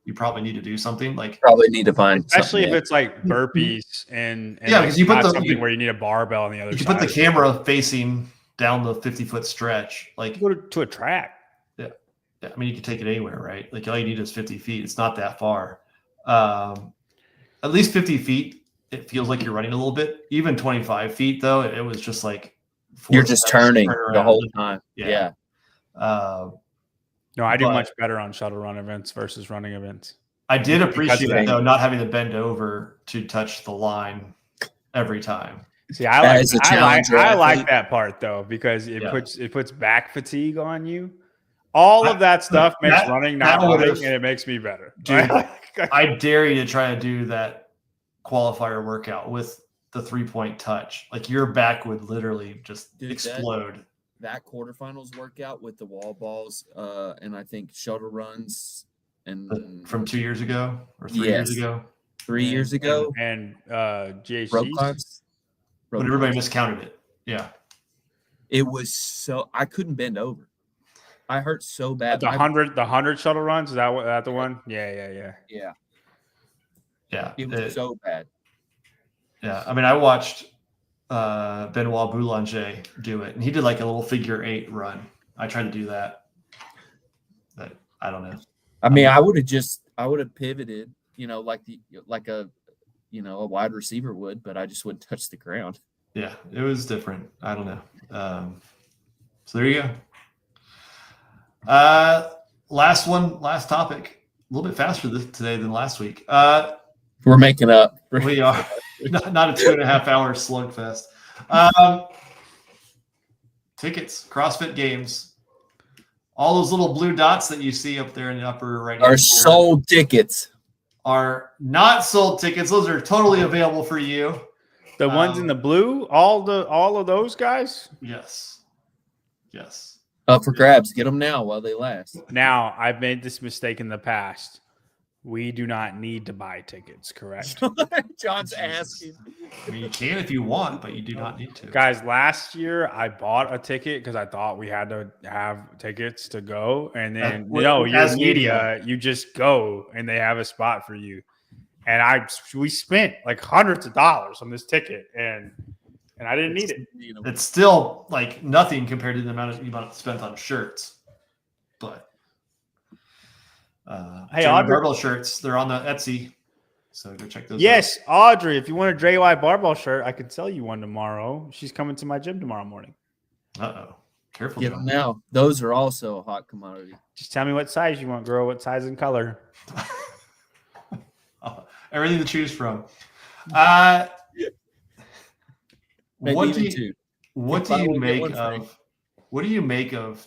you probably need to do something. Like Probably need to find, Especially if it's like burpees and Yeah, because you put not the- something where you need a barbell on the other you side. put the camera facing down the 50-foot stretch. Like, Go to a track. I mean, you can take it anywhere, right? Like all you need is 50 feet. It's not that far. At least 50 feet, it feels like you're running a little bit. Even 25 feet, though, it was just like you're just turning the around. whole time. Yeah. Yeah. No, I do But- much better on shuttle run events versus running events. I did Because appreciate of that. though not having to bend over to touch the line every time. See, I As a challenger like athlete. that part though because it Yeah. puts back fatigue on you. All of that stuff makes that- running that not running, would've- and it makes me better. Dude, I dare you to try to do that qualifier workout with the 3-point touch. Like your back would literally just Dude, explode. That quarterfinals workout with the wall balls, and I think shuttle runs, and From 2 years ago or 3 years Yes. ago, 3 years ago, and rope GHCs. climbs. but everybody miscounted it. Yeah. It was so I couldn't bend over. I hurt so bad. The 100 shuttle runs. Is that the one? Yeah. Yeah, Yeah. it was so bad. Yeah. I mean, I watched Benoit Boulanger do it, and he did like a little figure 8 run. I tried to do that, but I don't know. I mean, I would have pivoted, like a wide receiver would, but I just wouldn't touch the ground. Yeah, it was different. I don't know. So there you go. Last topic. A little bit faster today than last week. We're making up. We are not a 2.5 hour slugfest. Tickets, CrossFit Games. All those little blue dots that you see up there in the upper right Are sold tickets. Are not sold tickets. Those are totally available for you. The ones in the blue, all of those guys. Yes. Up for grabs. Get them now while they last. Now, I've made this mistake in the past. We do not need to buy tickets, correct? John's Jesus. asking. I mean, you can if you want, but you do not need to. Guys, last year I bought a ticket because I thought we had to have tickets to go. And then, Well, your as media, you just go and they have a spot for you. And we spent like hundreds of dollars on this ticket, and I didn't need it. It's still like nothing compared to the amount you might have spent on shirts. But Hey, German Audrey. barbell shirts, they're on the Etsy. So go check those out. Yes, Audrey, if you want a Dre White barbell shirt, I could sell you one tomorrow. She's coming to my gym tomorrow morning. Uh-oh. Careful. Get John. them now. Those are also a hot commodity. Just tell me what size you want, girl, what size and color. Everything to choose from. Maybe What even do you, two. what do Buy you one, get make one free. what do you make of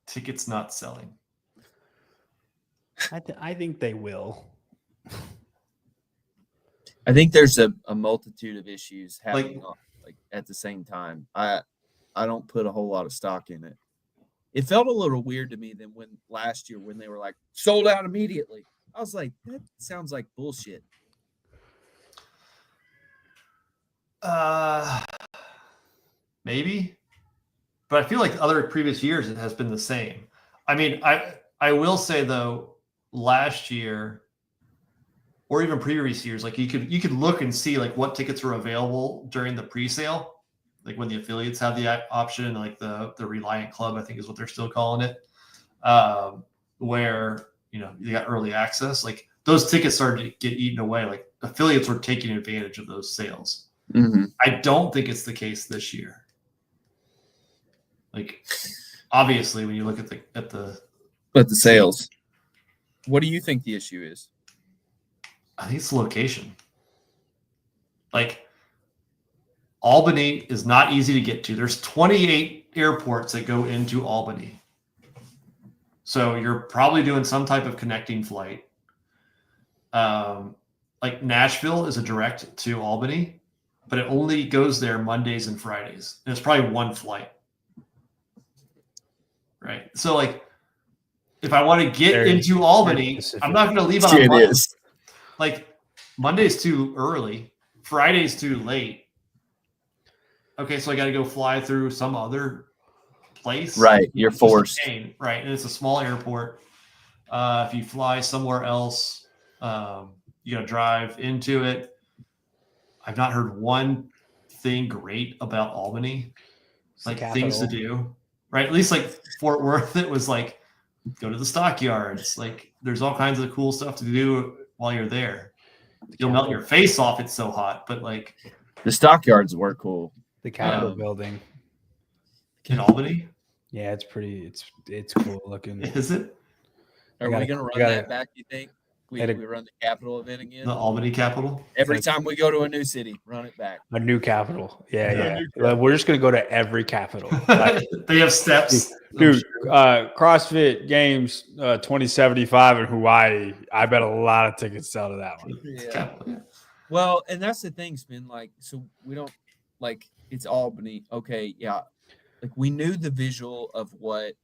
tickets not selling? I think they will. I think there's a multitude of issues Like- happening like at the same time. I don't put a whole lot of stock in it. It felt a little weird to me than when last year when they were like sold out immediately. I was like, that sounds like bullshit. Maybe, but I feel like other previous years it has been the same. I mean, I will say though, last year or even previous years, like you could look and see like what tickets were available during the pre-sale, like when the affiliates have the option, like the Reliant Club, I think is what they're still calling it, where you got early access. Like those tickets started to get eaten away. Like affiliates were taking advantage of those sales. Mm-hmm. I don't think it's the case this year. Like, obviously, when you look at But the sales. What do you think the issue is? I think it's the location. Like, Albany is not easy to get to. There's 28 airports that go into Albany, so you're probably doing some type of connecting flight. Like Nashville is a direct to Albany, but it only goes there Mondays and Fridays. And it's probably one flight. Right. So like if I want to get Very- into Albany, very specific. I'm not going to leave on a It Monday. is. Like Monday's too early, Friday's too late. Okay, so I got to go fly through some other place. Right. You're It's just a forced. pain, right? And it's a small airport. If you fly somewhere else, you got to drive into it. I've not heard one thing great about Albany, like things to do, right? At least like Fort Worth, it was like go to the stockyards. Like there's all kinds of cool stuff to do while you're there. You'll melt your face off. It's so hot, but like The stockyards were cool. The Capitol Um, building. in Albany, Yeah, it's pretty. It's cool looking. is it? Are gotta- we going to we run gotta- that back, you think? We run the capital event again. The Albany capital. Every time we go to a new city, run it back. A new capital. Yeah. We're just going to go to every capital. They have steps. Dude, CrossFit Games 2075 in Hawaii. I bet a lot of tickets sell to that one. Yeah. Well, and that's the thing, Spin. Like, so we don't like it's Albany. Okay, yeah. Like we knew the visual of what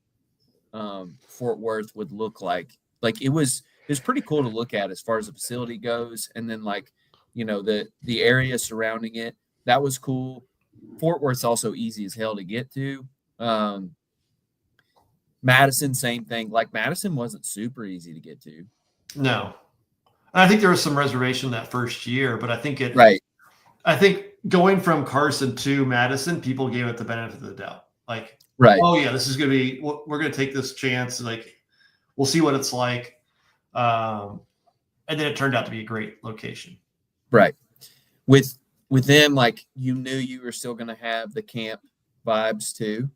Fort Worth would look like. Like it was pretty cool to look at as far as the facility goes, and then like the area surrounding it, that was cool. Fort Worth's also easy as hell to get to. Madison, same thing. Like Madison wasn't super easy to get to. No, I think there was some reservation that first year, but I think I think going from Carson to Madison, people gave it the benefit of the doubt. Like, oh yeah, this is gonna be. We're gonna take this chance. Like, we'll see what it's like. And then it turned out to be a great location. Right. With them, like you knew you were still going to have the camp vibes too.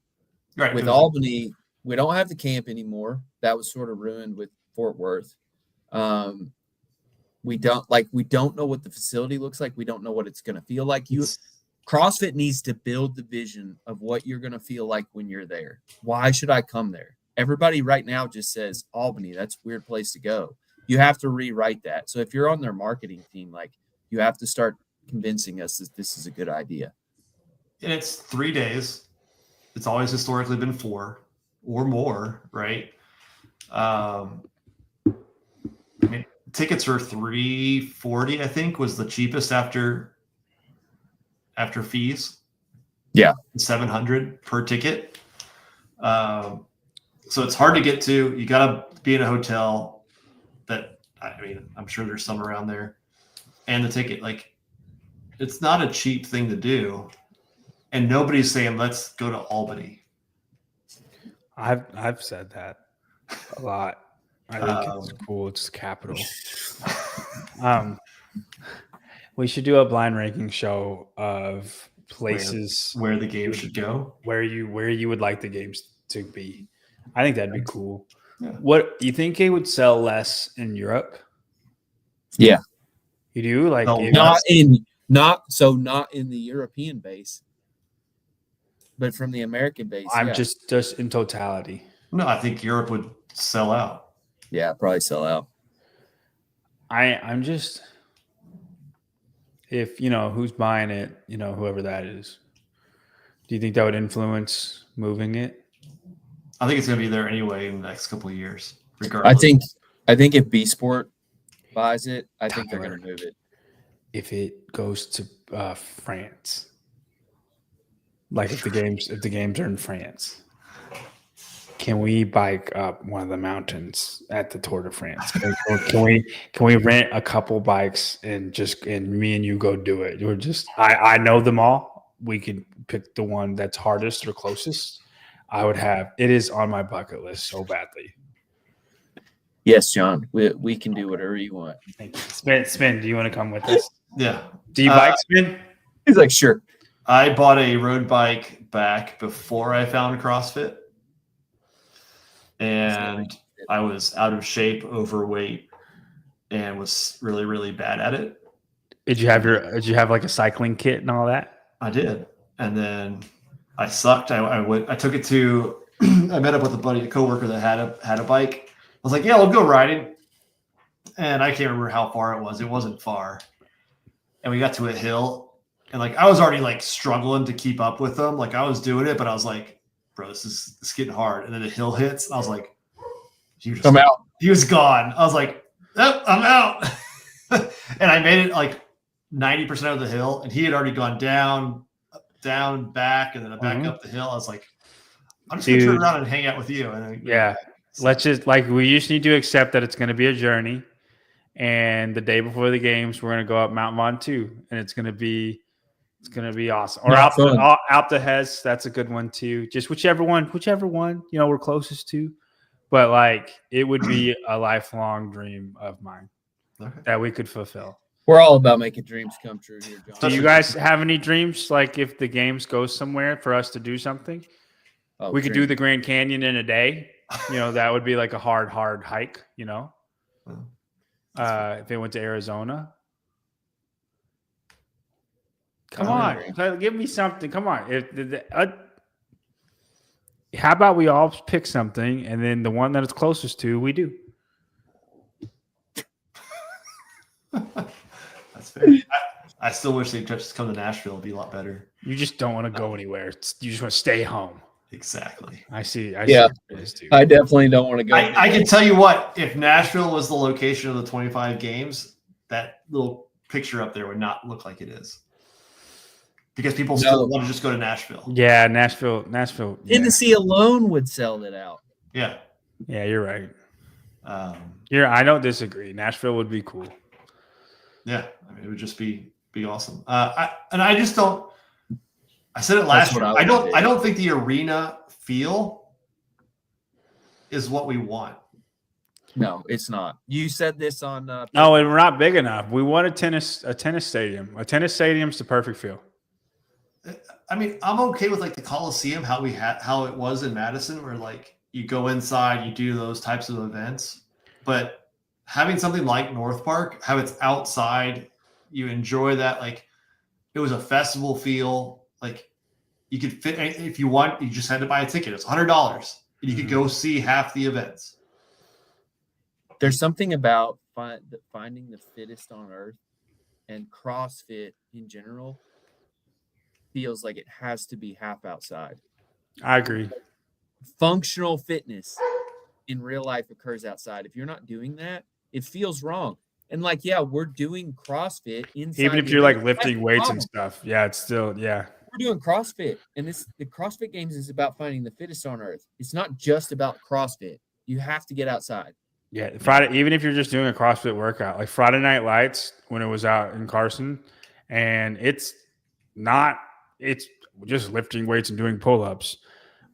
Right. With Albany, we don't have the camp anymore. That was sort of ruined with Fort Worth. We don't know what the facility looks like. We don't know what it's going to feel like. CrossFit needs to build the vision of what you're going to feel like when you're there. Why should I come there? Everybody right now just says Albany. That's a weird place to go. You have to rewrite that. So if you're on their marketing team, like you have to start convincing us that this is a good idea. And it's 3 days. It's always historically been 4 or more, right? I mean, tickets were $340, I think, was the cheapest after fees. Yeah, $700 per ticket. So it's hard to get to. You got to be in a hotel that, I mean, I'm sure there's some around there. And the ticket, like, it's not a cheap thing to do. And nobody's saying, let's go to Albany. I've said that a lot. I think it's cool. It's capital. We should do a blind ranking show of places where the games should go. Where you would like the games to be. I think that'd be cool. Yeah. What you think it would sell less in Europe? Yeah. You do? Like not in the European base, but from the American base. I'm just in totality. No, I think Europe would sell out. Yeah, probably sell out. I'm just, if who's buying it, whoever that is. Do you think that would influence moving it? I think it's going to be there anyway in the next couple of years, regardless. I think if B Sport buys it, I think they're going to move it. If it goes to France, like if the games are in France, can we bike up one of the mountains at the Tour de France? Can we rent a couple bikes and me and you go do it? I know them all. We could pick the one that's hardest or closest. It is on my bucket list so badly. Yes, John, we can do whatever you want. Thank you. Spin, do you want to come with us? Yeah. Do you bike, Spin? He's like, sure. I bought a road bike back before I found CrossFit. And I was out of shape, overweight, and was really, really bad at it. Did you have like a cycling kit and all that? I did. And then I sucked. I took it to I met up with a coworker that had a bike. I was like, yeah, we'll go riding. And I can't remember how far it was. It wasn't far. And we got to a hill, and like I was already like struggling to keep up with them. Like I was doing it, but I was like, bro, this is getting hard. And then the hill hits. I was like, I'm out. He was gone. I was like, oh, I'm out. And I made it like 90% of the hill, and he had already gone down, back, and then back up the hill. I was like, I'm just gonna turn around and hang out with you. And yeah. Let's just we just need to accept that it's going to be a journey, and the day before the games, we're going to go up Mount Ventoux, and it's going to be awesome. Or out the Hez, that's a good one too. Just whichever one we're closest to. But like it would be a lifelong dream of mine that we could fulfill. We're all about making dreams come true here, John. Do you guys have any dreams? Like if the games go somewhere for us to do something, we could do the Grand Canyon in a day. That would be like a hard hike, If they went to Arizona. Come I on, agree. give me something. Come on. How about we all pick something, and then the one that it's closest to, we do. That's fair. I still wish they'd just come to Nashville. It'd be a lot better. You just don't want to go anywhere. You just want to stay home. Exactly. I see. Yeah. It is too. I definitely don't want to go. I can tell you what, if Nashville was the location of the 25 games, that little picture up there would not look like it is. Because people still want to just go to Nashville. Yeah, Nashville. Yeah. Tennessee alone would sell it out. Yeah. Yeah, you're right. I don't disagree. Nashville would be cool. Yeah, I mean, it would just be awesome. I just don't. I said it last year. I don't think the arena feel is what we want. No, it's not. You said this on. No, and we're not big enough. We want a tennis stadium. A tennis stadium's the perfect feel. I mean, I'm okay with like the Coliseum, how it was in Madison, where like you go inside, you do those types of events, but having something like North Park, have it's outside, you enjoy that. Like it was a festival feel. Like you could fit if you want. You just had to buy a ticket. It's $100, and you could go see half the events. There's something about finding the fittest on earth, and CrossFit in general feels like it has to be half outside. I agree. Functional fitness in real life occurs outside. If you're not doing that, it feels wrong. And like, yeah, we're doing CrossFit inside. Even if you're like lifting weights and stuff. Yeah, it's still, yeah. We're doing CrossFit. And the CrossFit Games is about finding the fittest on earth. It's not just about CrossFit. You have to get outside. Yeah, Friday, even if you're just doing a CrossFit workout, like Friday Night Lights when it was out in Carson, and it's just lifting weights and doing pull-ups,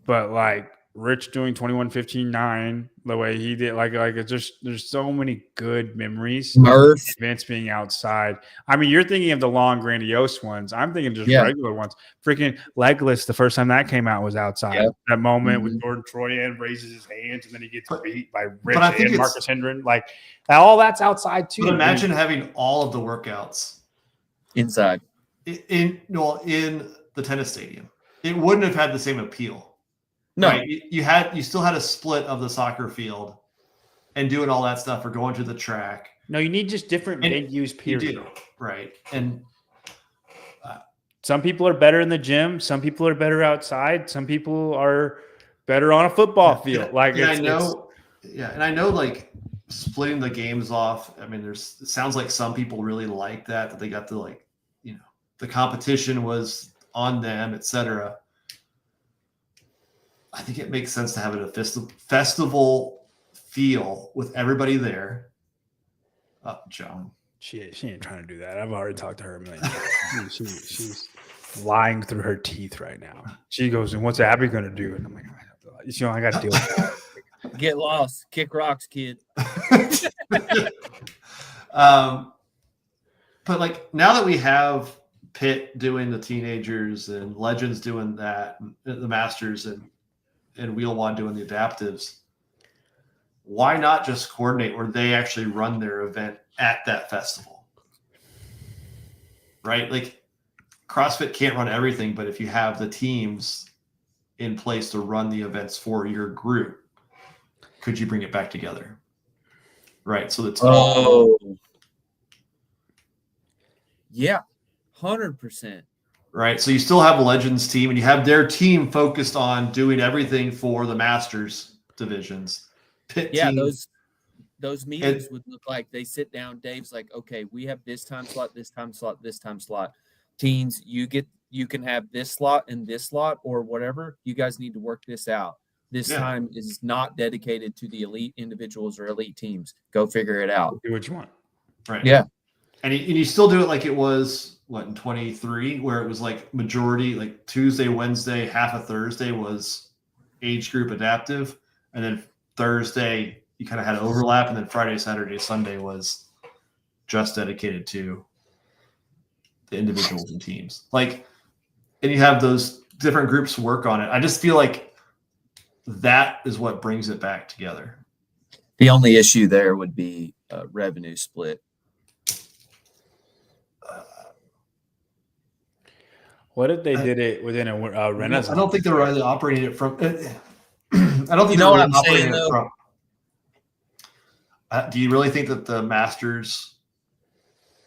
but like Rich doing 21-15-9 the way he did, like it's just there's so many good memories. Murph. Events being outside. I mean, you're thinking of the long, grandiose ones. I'm thinking just regular ones. Freaking Legless, the first time that came out was outside. Yep. That moment with Jordan Troyan raises his hands and then he gets beat by Rich and Marcus Hendren. Like all that's outside too. But imagine having all of the workouts inside. In the tennis stadium. It wouldn't have had the same appeal. No, right? You still had a split of the soccer field and doing all that stuff or going to the track. No, you need just different venues, period. You do, right? And some people are better in the gym. Some people are better outside. Some people are better on a football field. And I know like splitting the games off. I mean, it sounds like some people really like that they got to the competition was on them, etc. I think it makes sense to have it a festival feel with everybody there. John. She ain't trying to do that. I've already talked to her a million times. She's lying through her teeth right now. She goes, and what's Abby going to do? And I'm like, I got to deal with that. Get lost. Kick rocks, kid. But like now that we have Pitt doing the teenagers and Legends doing that, the Masters and Wheel One doing the adaptives, why not just coordinate where they actually run their event at that festival? Right? Like CrossFit can't run everything, but if you have the teams in place to run the events for your group, could you bring it back together? Right. So that's yeah, 100%. Right. So you still have a Legends team and you have their team focused on doing everything for the Masters divisions. Pitt team. Those meetings would look like they sit down. Dave's like, okay, we have this time slot, this time slot, this time slot. Teens, you can have this slot and this slot or whatever. You guys need to work this out. This time is not dedicated to the elite individuals or elite teams. Go figure it out. Do what you want. Right. Yeah. And you still do it like it was, in 23, where it was like majority, like Tuesday, Wednesday, half of Thursday was age group adaptive. And then Thursday, you kind of had overlap. And then Friday, Saturday, Sunday was just dedicated to the individuals and teams. Like, and you have those different groups work on it. I just feel like that is what brings it back together. The only issue there would be revenue split. What if they did it within a Renaissance? I don't think they were really operating it from. I don't think You they know were what really I'm saying, operating it though? from. Do you really think that the Masters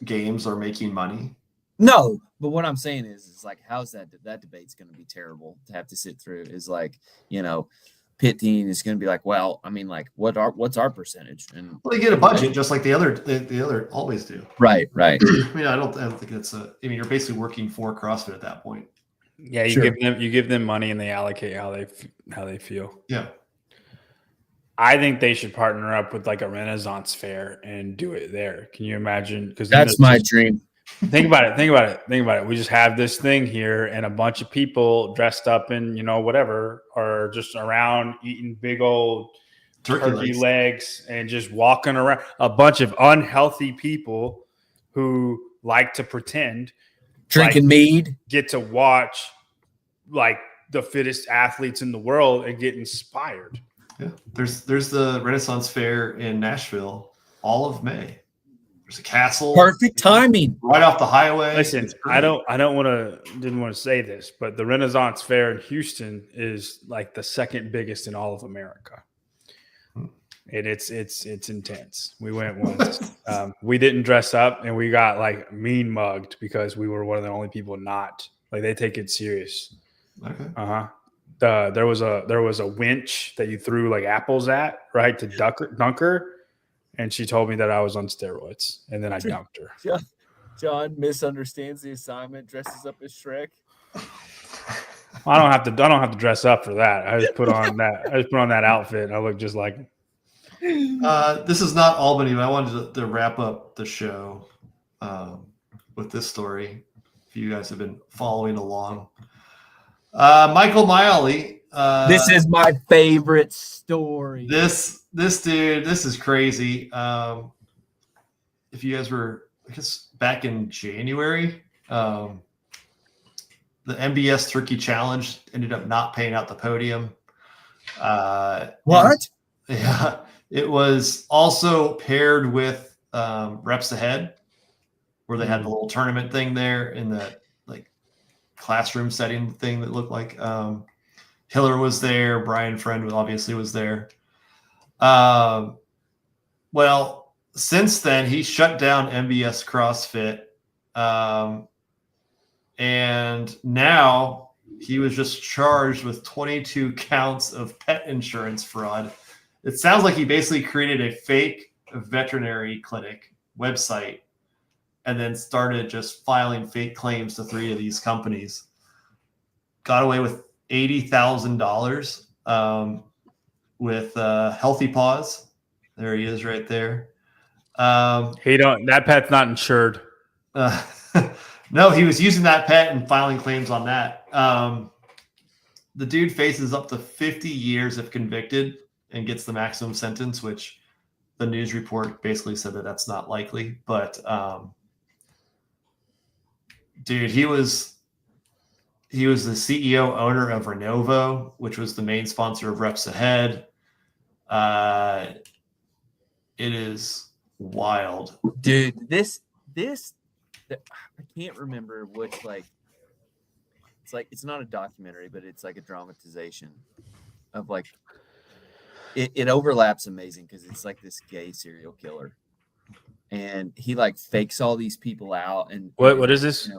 games are making money? No, but what I'm saying is like, how's that debate's going to be terrible to have to sit through? Is like, pit team is going to be like, well, I mean, like, what's our percentage? And Well, they get a budget just like the other always do. right. I mean, I don't think it's I mean, you're basically working for CrossFit at that point. Yeah, you Sure. give them money and they allocate how they feel. Yeah. I think they should partner up with like a Renaissance fair and do it there. Can you imagine? Because That's my dream. Think about it. We just have this thing here and a bunch of people dressed up in, whatever, are just around eating big old turkey legs and just walking around. A bunch of unhealthy people who like to pretend. Drinking mead. Get to watch like the fittest athletes in the world and get inspired. Yeah. There's the Renaissance Fair in Nashville all of May. There's a castle. Perfect timing. Right off the highway. Listen, didn't want to say this, but the Renaissance Fair in Houston is like the second biggest in all of America. And it's intense. We went once. We didn't dress up and we got like mean mugged because we were one of the only people not. Like they take it serious. Okay. There was a winch that you threw like apples at, right, to dunk her. And she told me that I was on steroids, and then I dunked her. John misunderstands the assignment, dresses up as Shrek. I don't have to dress up for that. I just put on that outfit, and I look just like. This is not Albany, but I wanted to wrap up the show with this story. If you guys have been following along, Michael Miley. This is my favorite story. This dude, this is crazy. If you guys were, I guess, back in January, the MBS Turkey Challenge ended up not paying out the podium. What? Yeah, it was also paired with Reps Ahead, where they had the little tournament thing there in the like classroom setting thing that looked like Hiller was there. Brian Friend obviously was there. Well, since then he shut down MBS CrossFit. And now he was just charged with 22 counts of pet insurance fraud. It sounds like he basically created a fake veterinary clinic website and then started just filing fake claims to 3 of these companies. Got away with $80,000 with Healthy Paws. There he is right there. That pet's not insured. No, he was using that pet and filing claims on that. The dude faces up to 50 years if convicted and gets the maximum sentence, which the news report basically said that that's not likely. But dude, he was the CEO owner of Renovo, which was the main sponsor of Reps Ahead. It is wild, dude. This I can't remember which, like, it's not a documentary, but it's like a dramatization of like it overlaps amazing because it's like this gay serial killer, and he like fakes all these people out. And what is this?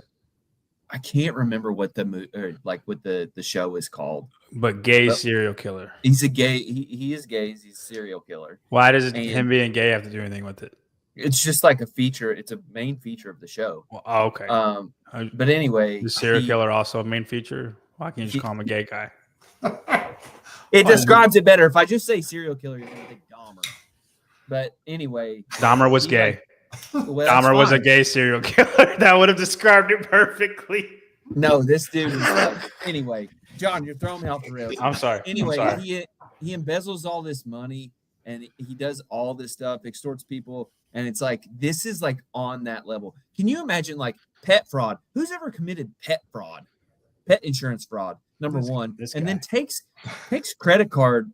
I can't remember what the show is called. But serial killer. He's a gay. He is gay. He's a serial killer. Why does him being gay have to do anything with it? It's just like a feature. It's a main feature of the show. Well, oh, okay. But anyway, the serial killer also a main feature. Why can't you just call him a gay guy? It describes it better. If I just say serial killer, you're gonna think Dahmer. But anyway, Dahmer was gay. Dahmer was a gay serial killer. That would have described it perfectly. No, this dude is like, anyway, John, you're throwing me off the rails. I'm sorry. Anyway, he embezzles all this money and he does all this stuff, extorts people, and it's like this is like on that level. Can you imagine like pet fraud? Who's ever committed pet fraud? Pet insurance fraud, number one, and then takes credit card,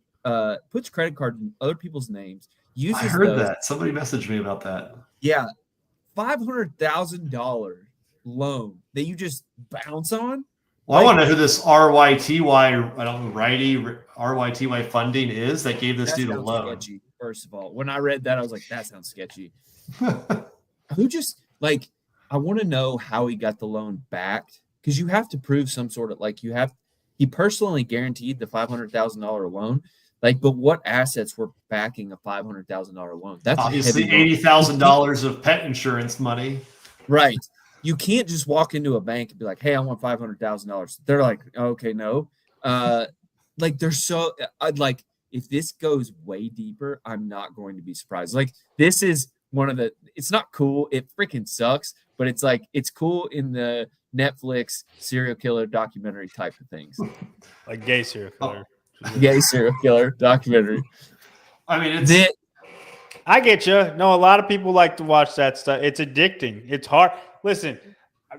puts credit card in other people's names, uses I heard those. that. Somebody messaged me about that. Yeah, $500,000 loan that you just bounce on. Well, I want to know who this RYTY, I don't know, righty RYTY funding is that gave this That dude a sounds loan. sketchy. First of all, when I read that, I was like, that sounds sketchy. Who just like? I want to know how he got the loan back, because you have to prove some sort of like he personally guaranteed the $500,000 loan. Like, but what assets were backing a $500,000 loan? That's obviously heavy $80,000 of pet insurance money. right? You can't just walk into a bank and be like, "Hey, I want $500,000." They're like, "Okay, no." Like they're so I'd like if this goes way deeper, I'm not going to be surprised. Like this is one of the. It's not cool. It freaking sucks, but it's like it's cool in the Netflix serial killer documentary type of things. Like gay serial killer. Gay serial killer documentary. I mean, I get you. No, a lot of people like to watch that stuff. It's addicting. It's hard. Listen,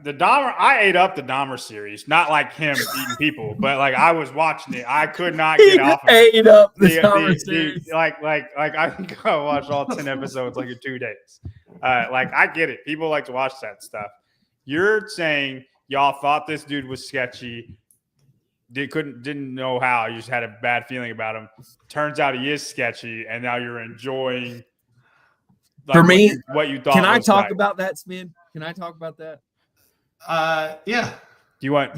the Dahmer, I ate up the Dahmer series. Not like him eating people, but like I was watching it. I could not get off of it. Ate up the Dahmer series. Like I can go watch all 10 episodes like in 2 days. Like I get it. People like to watch that stuff. You're saying y'all thought this dude was sketchy. Didn't know how. You just had a bad feeling about him. Turns out he is sketchy, and now you're enjoying. Like, for me, what you thought. Can I talk about that, Spin? Can I talk about that? Yeah. Do you want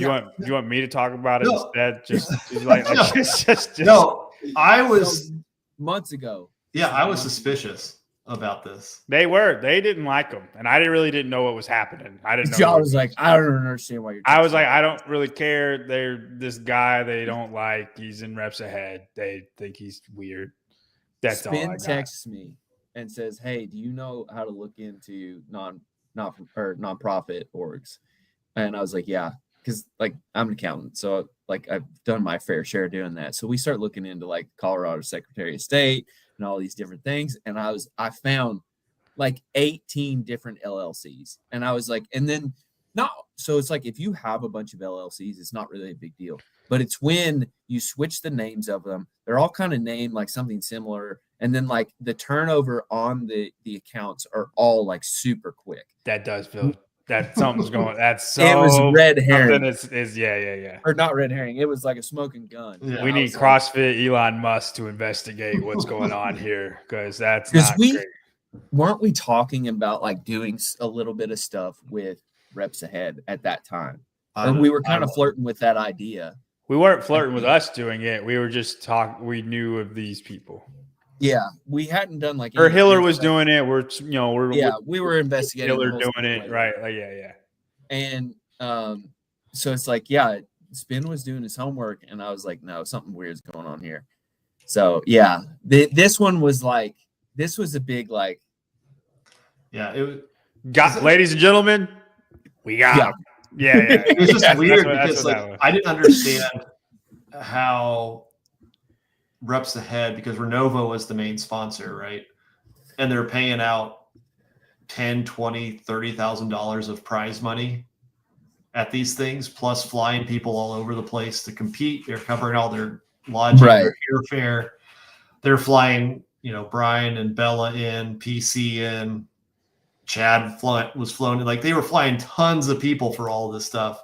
me to talk about it instead? Just no. I was months ago. Yeah, I was suspicious about this. They didn't like him, and I didn't know what was happening. I didn't know. John was like, I don't understand why you're. I was like, I don't really care. They're this guy they don't like. He's in reps ahead. They think he's weird. That's all I got. Texts me and says, "Hey, do you know how to look into nonprofit orgs?" And I was like, "Yeah," because like I'm an accountant, so like I've done my fair share doing that. So we start looking into like Colorado Secretary of State and all these different things, and I found like 18 different LLCs, and I was like, and then not so it's like if you have a bunch of LLCs, it's not really a big deal, but it's when you switch the names of them, they're all kind of named like something similar. And then like the turnover on the accounts are all like super quick. That does feel that something's going. That's so. It was red herring. Yeah. Or not red herring. It was like a smoking gun. Yeah. We need CrossFit Elon Musk to investigate what's going on here because that's not great. Weren't we talking about like doing a little bit of stuff with reps ahead at that time? Or we were kind of flirting with that idea. We weren't flirting with us doing it. We were just talking. We knew of these people. Yeah, we hadn't done like. Or Hiller was doing it. We were investigating. Hiller doing it, right? Like, yeah. And so it's like, yeah, Spin was doing his homework, and I was like, no, something weird's going on here. So yeah, this one was like, this was a big like. Yeah, it ladies and gentlemen, we got him. Yeah. It was just weird because like I didn't understand how reps ahead, because Renovo was the main sponsor, right? And they're paying out $10,000, $20,000, $30,000 of prize money at these things, plus flying people all over the place to compete. They're covering all their lodging, their airfare. They're flying, Brian and Bella in, PC in, Chad was flown in. Like they were flying tons of people for all of this stuff.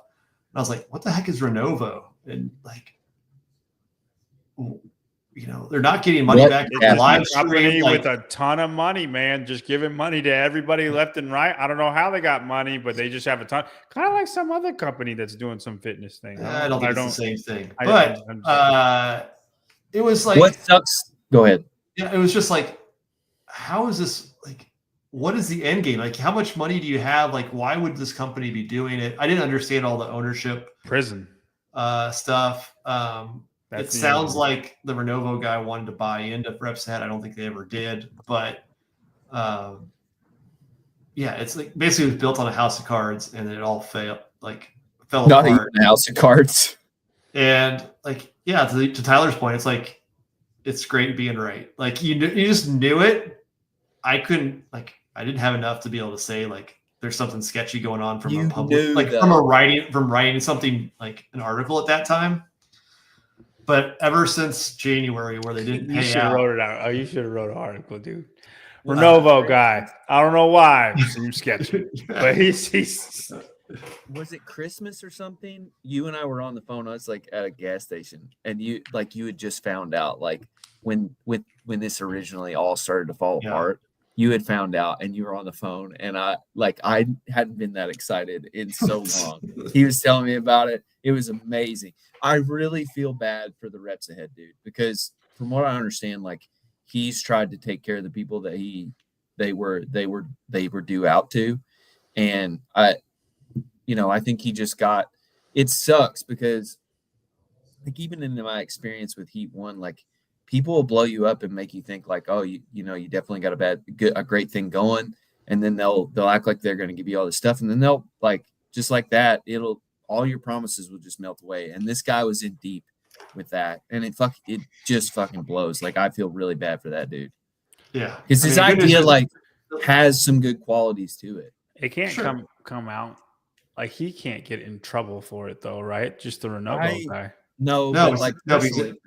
And I was like, what the heck is Renovo? And like, they're not getting money back. Live stream with a ton of money, man. Just giving money to everybody left and right. I don't know how they got money, but they just have a ton. Kind of like some other company that's doing some fitness thing. I don't think it's the same thing. But it was like, what sucks? Go ahead. Yeah, it was just like, how is this like? What is the end game? Like, how much money do you have? Like, why would this company be doing it? I didn't understand all the ownership stuff. It sounds like the Renovo guy wanted to buy into Reps Ahead. I don't think they ever did, but it's like basically it was built on a house of cards, and it all fell apart. Not even a house of cards. And like, yeah, to Tyler's point, it's like it's great being right. Like you just knew it. I didn't have enough to be able to say like there's something sketchy going on from a public, like from writing something like an article at that time. But ever since January, where they didn't You pay should have out, wrote it out. Oh, you should have wrote an article, dude. Well, Renovo guy. I don't know why. Seems sketchy. But he's was it Christmas or something? You and I were on the phone. I was like at a gas station, and you had just found out like when this originally all started to fall apart. You had found out, and you were on the phone, and I hadn't been that excited in so long. He was telling me about it. It was amazing. I really feel bad for the reps ahead, dude, because from what I understand, like he's tried to take care of the people that they were due out to, and I think he just got. It sucks because, like, even in my experience with Heat 1, like people will blow you up and make you think like, oh, you definitely got a great thing going, and then they'll act like they're going to give you all this stuff, and then they'll like just like that, all your promises will just melt away. And this guy was in deep with that, and it just fucking blows. Like I feel really bad for that dude. Yeah, because his idea like has some good qualities to it. It can't come out like he can't get in trouble for it though, right? Just the Renovo guy. No, because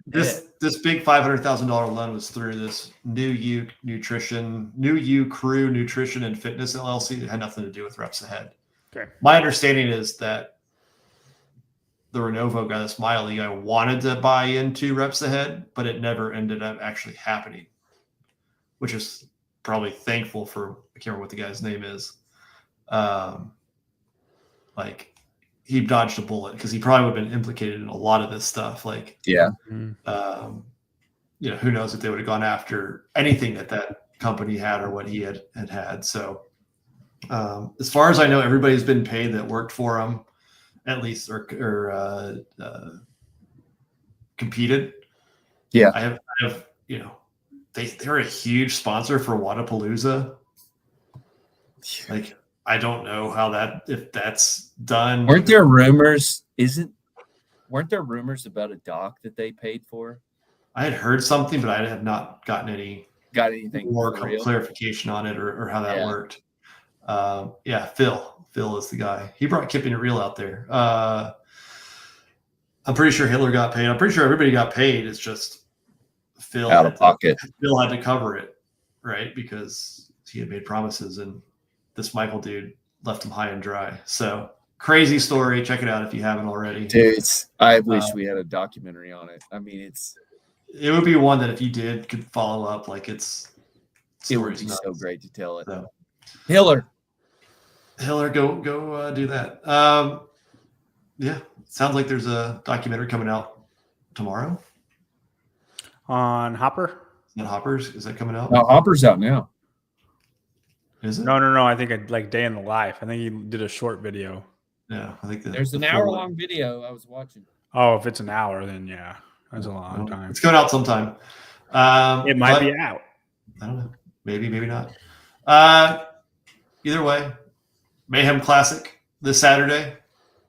this big $500,000 loan was through this New You Crew Nutrition and Fitness LLC. It had nothing to do with Reps Ahead. Okay. My understanding is that the Renovo guy, the Smiley guy, wanted to buy into Reps Ahead, but it never ended up actually happening, which is probably thankful for. I can't remember what the guy's name is. Like he dodged a bullet because he probably would have been implicated in a lot of this stuff. Like, yeah, who knows if they would have gone after anything that company had or what he had. So, as far as I know, everybody's been paid that worked for him, at least, or competed. Yeah, I have they're a huge sponsor for Wadapalooza. Like, I don't know if that's done. Weren't there rumors about a doc that they paid for? I had heard something, but I have not gotten anything more clarification on it or how that worked. Phil is the guy. He brought Kipping It Real out there. I'm pretty sure Hitler got paid. I'm pretty sure everybody got paid. It's just Phil out of pocket. Phil had to cover it, right? Because he had made promises, and this Michael dude left him high and dry. So crazy story. Check it out if you haven't already. Dude, I wish we had a documentary on it. I mean, it would be one that if you could follow up, like it would be so great to tell it. So, Hiller, go do that. Sounds like there's a documentary coming out tomorrow on Hopper. Is Hoppers? Is that coming out? No, Hopper's out now. Is it? No. I think like Day in the Life. I think he did a short video. Yeah, I think there's an hour-long video I was watching. Oh, if it's an hour, then yeah, that's a long time. It's going out sometime. It might be out. I don't know. Maybe not. Either way, Mayhem Classic this Saturday.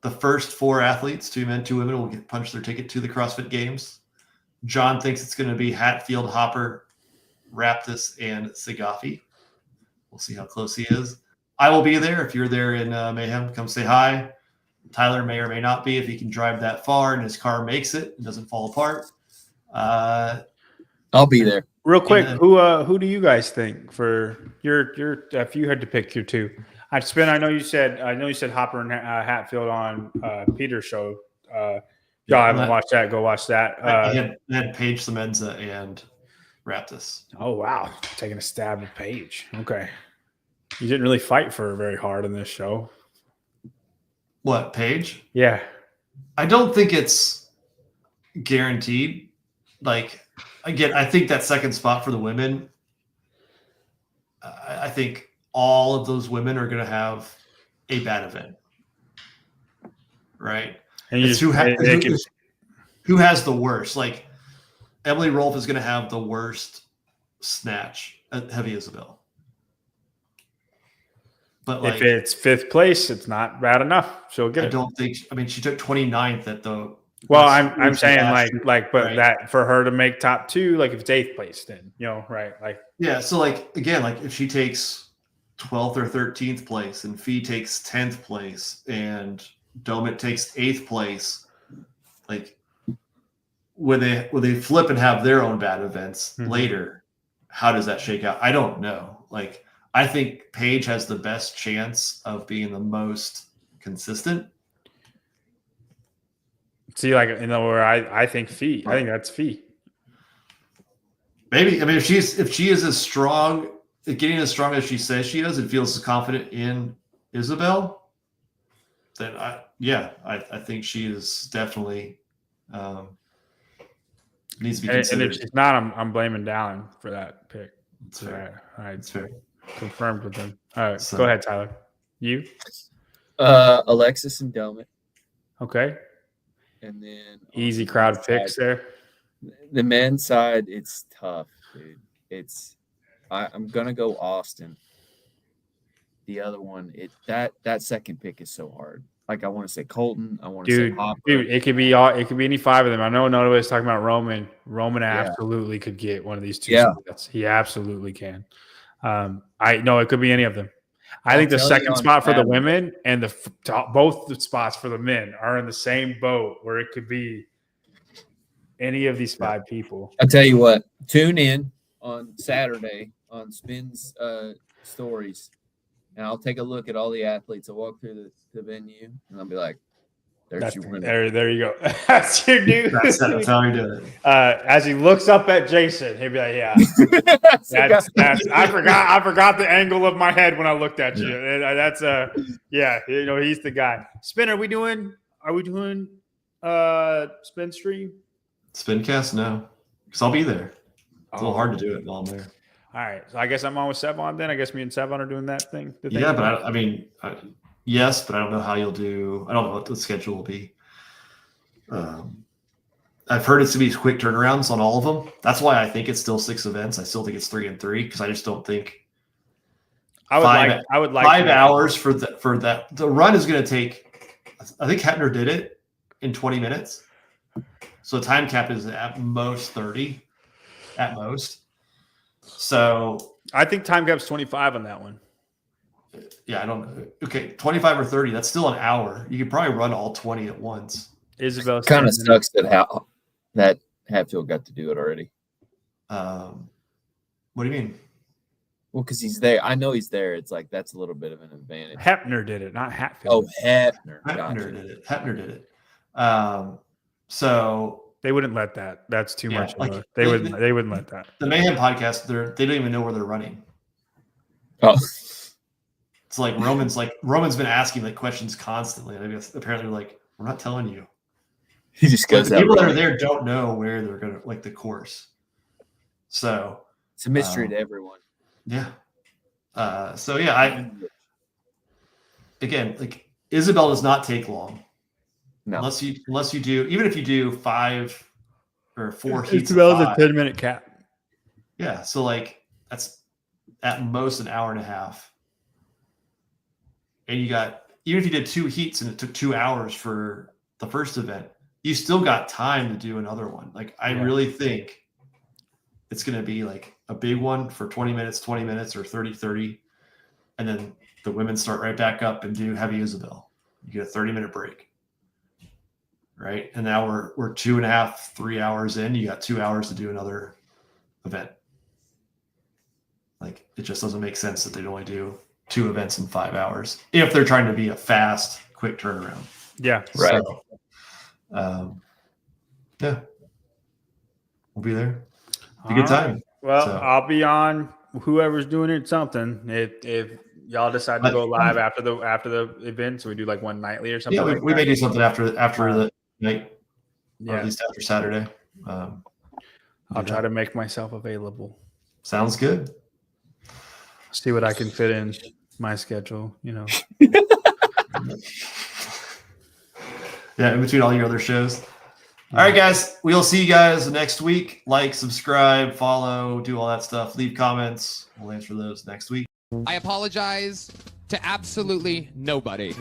The first 4 athletes, 2 men, 2 women, will punch their ticket to the CrossFit Games. John thinks it's going to be Hatfield, Hopper, Raptis, and Saghafi. We'll see how close he is. I will be there. If you're there in Mayhem, come say hi. Tyler may or may not be if he can drive that far and his car makes it and doesn't fall apart. I'll be there. Real quick, who do you guys think for your if you had to pick your 2? I know you said Hopper and Hatfield on Peter's show. Y'all haven't watched that. Go watch that. They had Paige Semenza and Raptis. Oh wow, taking a stab at Paige. Okay, you didn't really fight for her very hard in this show. What, Paige? Yeah, I don't think it's guaranteed. Like, again, I think that second spot for the women. I think all of those women are going to have a bad event, right? And who has the worst? Like, Emily Rolfe is going to have the worst snatch at Heavy Isabel. But if it's 5th place, it's not bad enough. She'll get it. I don't think. I mean, she took 29th at the. Well, I'm saying but right. That for her to make top 2, like if it's 8th place, then right, like yeah. So again, if she takes 12th or 13th place, and Fee takes 10th place, and Domit takes 8th place, when they flip and have their own bad events Mhm. later, how does that shake out? I don't know. Like, I think Paige has the best chance of being the most consistent. See, like, where I think Fee. I think that's Fee. Maybe. I mean, if she is as strong, getting as strong as she says she is, and feels as confident in Isabel, then I think she is definitely needs to be considered. And if she's not, I'm blaming Dallin for that pick. That's fair. It's fair. confirmed with them. All right, So- go ahead, Tyler. You Alexis and Domit, okay? and then on Easy the crowd men's picks side- there. The men's side, it's tough, dude. I'm gonna go Austin. The other one, that second pick is so hard. Like, I want to say Colton. I want to say Hopper. Dude, it could be any five of them. I know nobody's talking about Roman. Roman absolutely could get one of these two spots. He absolutely can. I know it could be any of them. I think the second spot for the women and both the spots for the men are in the same boat where it could be any of these five people. I'll tell you what. Tune in on Saturday on Spin's stories, and I'll take a look at all the athletes. I'll walk through the venue, and I'll be like, "There's your winner." There you go. That's your dude. That's how you do it. As he looks up at Jason, he'll be like, "Yeah, I forgot the angle of my head when I looked at you. That's he's the guy." Spin, are we doing spin stream? Spincast? No, because I'll be there. It's a little hard to do it while I'm there. All right, so I guess I'm on with Sevon then. I guess me and Sevon are doing that thing. Yeah, but I mean, yes, but I don't know how you'll do. I don't know what the schedule will be. I've heard it's to be quick turnarounds on all of them. That's why I think it's still 6 events. I still think it's 3 and 3 because I just don't think. I would like 5 hours for that. The run is going to take. I think Heppner did it in 20 minutes. So the time cap is at most 30, at most. So I think time cap's 25 on that one. Yeah, I don't know. Okay, 25 or 30. That's still an hour. You could probably run all 20 at once. Isabel kind of sucks that Hatfield got to do it already. What do you mean? Well, because he's there. I know he's there. It's like that's a little bit of an advantage. Heppner did it, not Hatfield. Oh, Heppner. Heppner did it. So they wouldn't let that. That's too much. They wouldn't let that. The Mayhem podcast, they don't even know where they're running. Oh, it's like Roman's been asking like questions constantly. I guess apparently like we're not telling you. He just goes. The people that are there don't know where they're gonna like the course. So it's a mystery to everyone. Yeah. Again, like Isabel does not take long. No. Unless you do, even if you do 5 or 4 heats. Isabel's a 10-minute cap. Yeah. So like that's at most an hour and a half. And you got, even if you did 2 heats and it took 2 hours for the first event, you still got time to do another one. Like I really think it's going to be like a big one for 20 minutes or 30. And then the women start right back up and do heavy Isabel. You get a 30-minute break. Right. And now we're 2.5, 3 hours in. You got 2 hours to do another event. Like it just doesn't make sense that they'd only do 2 events in 5 hours if they're trying to be a fast, quick turnaround. Yeah. Right. So, we'll be there. Be a good time. Well, I'll be on whoever's doing it something. If y'all decide to go live after the event, so we do like one nightly or something. Yeah, we may do something after the night, or at least after Saturday. I'll try to make myself available. Sounds good. See what I can fit in my schedule. Yeah, in between all your other shows. All right, guys. We'll see you guys next week. Like, subscribe, follow, do all that stuff. Leave comments. We'll answer those next week. I apologize to absolutely nobody.